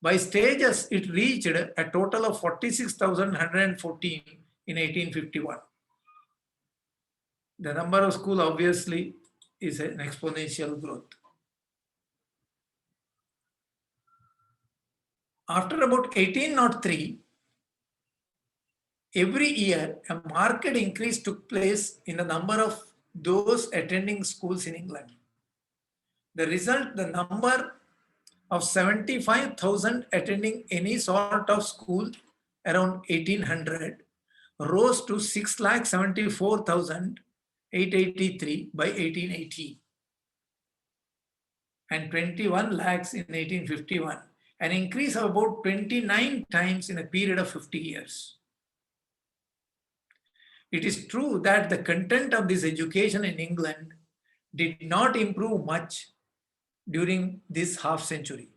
By stages, it reached a total of 46,114 in 1851. The number of schools obviously is an exponential growth. After about 1803, every year a marked increase took place in the number of those attending schools in England. The result, the number of 75,000 attending any sort of school around 1800 rose to 6,74,883 by 1880 and 21 lakhs in 1851, an increase of about 29 times in a period of 50 years. It is true that the content of this education in England did not improve much during this half century.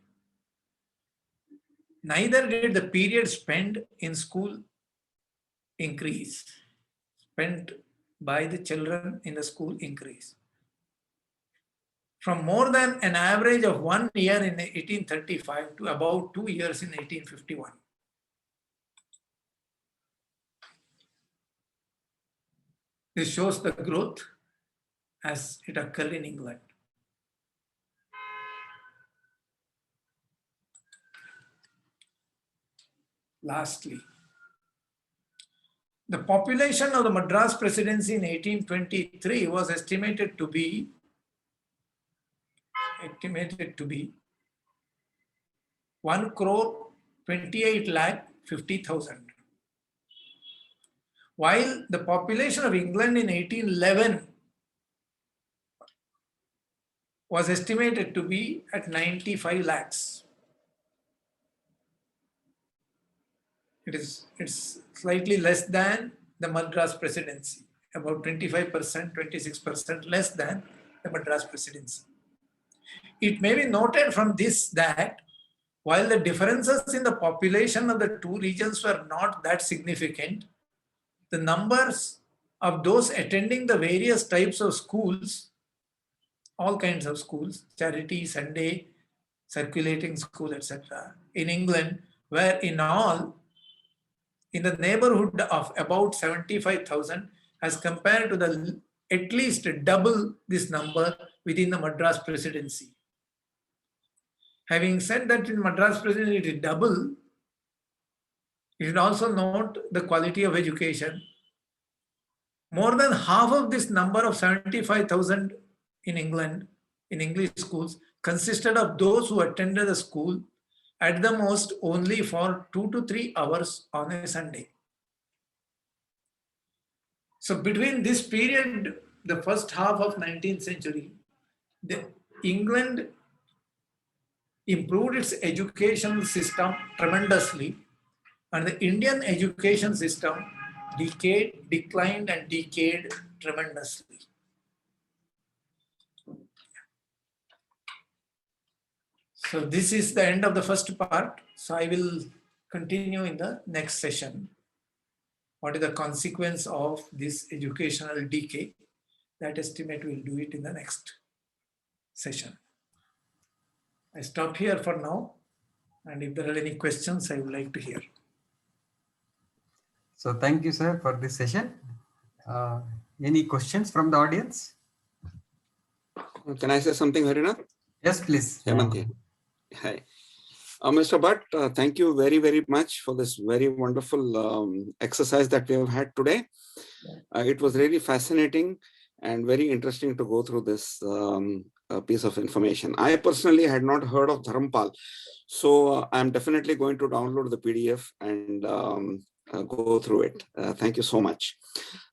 Neither did the period spent in school increase, spent by the children in the school increase. From more than an average of 1 year in 1835 to about 2 years in 1851. This shows the growth as it occurred in England. Lastly, the population of the Madras Presidency in 1823 was estimated to be 1,28,50,000. While the population of England in 1811 was estimated to be at 95 lakhs. It's slightly less than the Madras Presidency, about 25%, 26% less than the Madras Presidency. It may be noted from this that while the differences in the population of the two regions were not that significant, the numbers of those attending the various types of schools, all kinds of schools, charity, Sunday, circulating school, etc., in England were in all in the neighborhood of about 75,000 as compared to the at least double this number within the Madras Presidency. Having said that in Madras Presidency it is double, you should also note the quality of education. More than half of this number of 75,000 in England, in English schools, consisted of those who attended the school at the most only for 2 to 3 hours on a Sunday. So between this period, the first half of 19th century, England improved its educational system tremendously, and the Indian education system declined and decayed tremendously. So this is the end of the first part. So I will continue in the next session. What is the consequence of this educational decay? That estimate we'll do it in the next session. I stop here for now. And if there are any questions, I would like to hear. So thank you, sir, for this session. Any questions from the audience? Can I say something, Harinath? Yes, please. Hemant. Hi. Mr. Bhatt, thank you very, very much for this very wonderful exercise that we have had today. It was really fascinating and very interesting to go through this piece of information. I personally had not heard of Dharampal, so I'm definitely going to download the PDF and go through it. Thank you so much.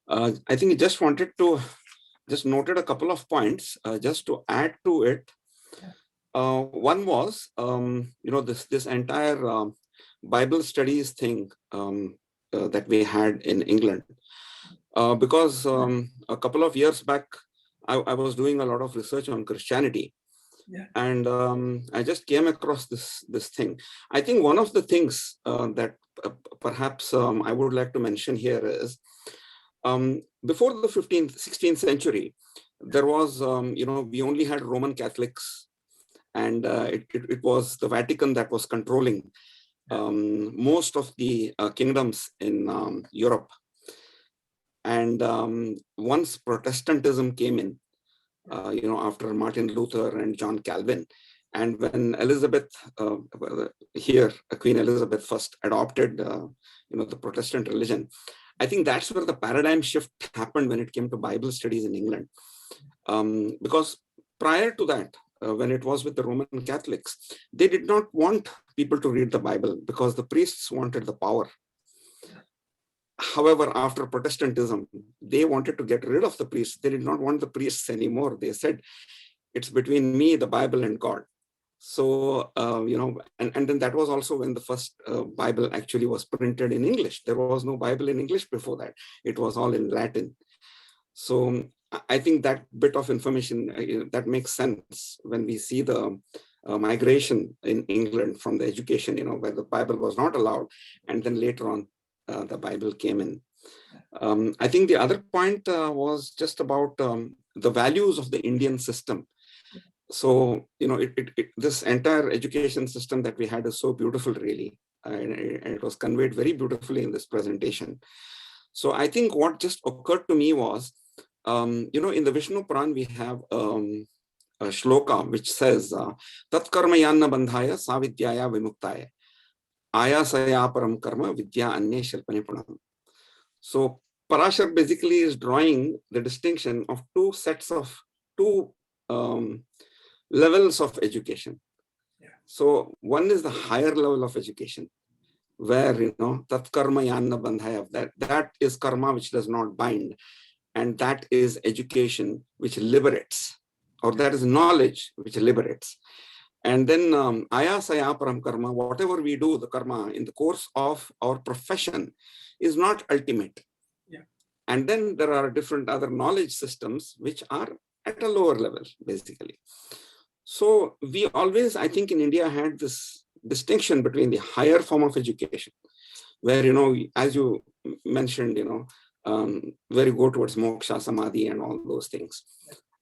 I think I just wanted to noted a couple of points just to add to it. One was, this entire Bible studies thing that we had in England, because a couple of years back, I was doing a lot of research on Christianity, and I just came across this thing. I think one of the things that perhaps I would like to mention here is, before the 16th century, there was, we only had Roman Catholics, and it was the Vatican that was controlling most of the kingdoms in Europe. And once Protestantism came in, after Martin Luther and John Calvin, and when Elizabeth, Queen Elizabeth first adopted, the Protestant religion, I think that's where the paradigm shift happened when it came to Bible studies in England. Because prior to that, when it was with the Roman Catholics, they did not want people to read the Bible because the priests wanted the power. However, after Protestantism, they wanted to get rid of the priests. They did not want the priests anymore. They said, it's between me, the Bible, and God. So, and then that was also when the first Bible actually was printed in English. There was no Bible in English before that. It was all in Latin. So I think that bit of information, that makes sense when we see the migration in England from the education, where the Bible was not allowed. And then later on, the Bible came in. I think the other point was just about the values of the Indian system. So, this entire education system that we had is so beautiful, really. And it was conveyed very beautifully in this presentation. So I think what just occurred to me was, in the Vishnu Puran, we have a shloka which says, Tat karma yanna bandhaya savidyaya vimuktaya. Ayasaya param karma vidya anye shalpane punam. So Parashar basically is drawing the distinction of two levels of education. So one is the higher level of education, where, tat karma yanna bandhaya, that is karma which does not bind. And that is education which liberates, or that is knowledge which liberates. And then ayasaya param karma, whatever we do, the karma in the course of our profession is not ultimate. And then there are different other knowledge systems which are at a lower level, basically. So we always, I think in India, had this distinction between the higher form of education, where, as you mentioned, where you go towards moksha, samadhi, and all those things.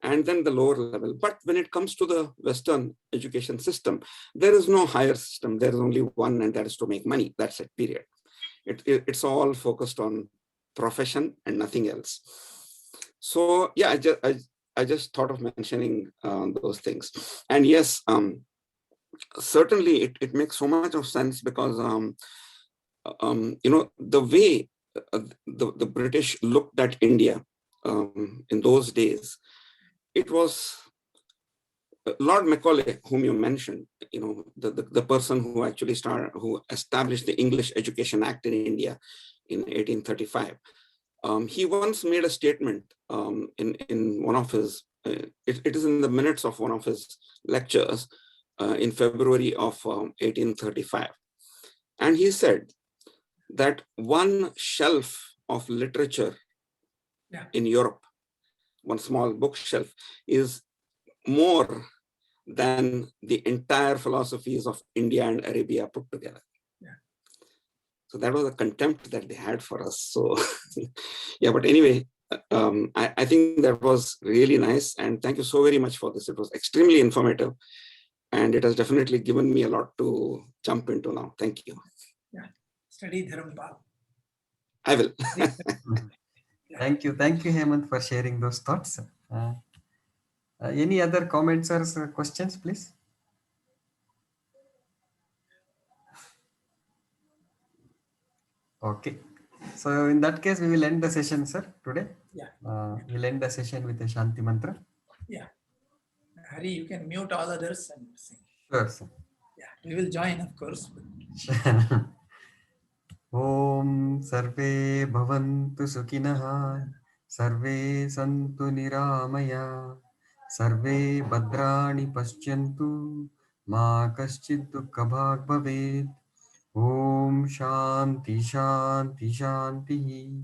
And then the lower level. But when it comes to the Western education system, there is no higher system. There is only one, and that is to make money. That's it, period. It's all focused on profession and nothing else. So yeah, I just thought of mentioning those things. And yes, certainly it makes so much of sense because, the way the British looked at India in those days, it was Lord Macaulay, whom you mentioned, the person who actually who established the English Education Act in India in 1835. He once made a statement in one of his, it is in the minutes of one of his lectures in February of 1835. And he said that one shelf of literature in Europe, one small bookshelf, is more than the entire philosophies of India and Arabia put together. So that was a contempt that they had for us. So yeah, but anyway, I think that was really nice. And thank you so very much for this. It was extremely informative. And it has definitely given me a lot to jump into now. Thank you. Yeah. Study Dharampal. I will. Thank you, Hemant, for sharing those thoughts. Any other comments or questions, please? Okay. So in that case, we will end the session, sir, today. Yeah. We'll end the session with a Shanti mantra. Yeah. Hari, you can mute all others and sing. Sure, sir. Yeah, we will join, of course. Om Sarve Bhavantu Sukhinah, Sarve Santu Niramaya, Sarve Bhadrani Paschyantu, Ma Kaschid Dukkha Bhag Bhavet. Om Shanti Shanti Shanti.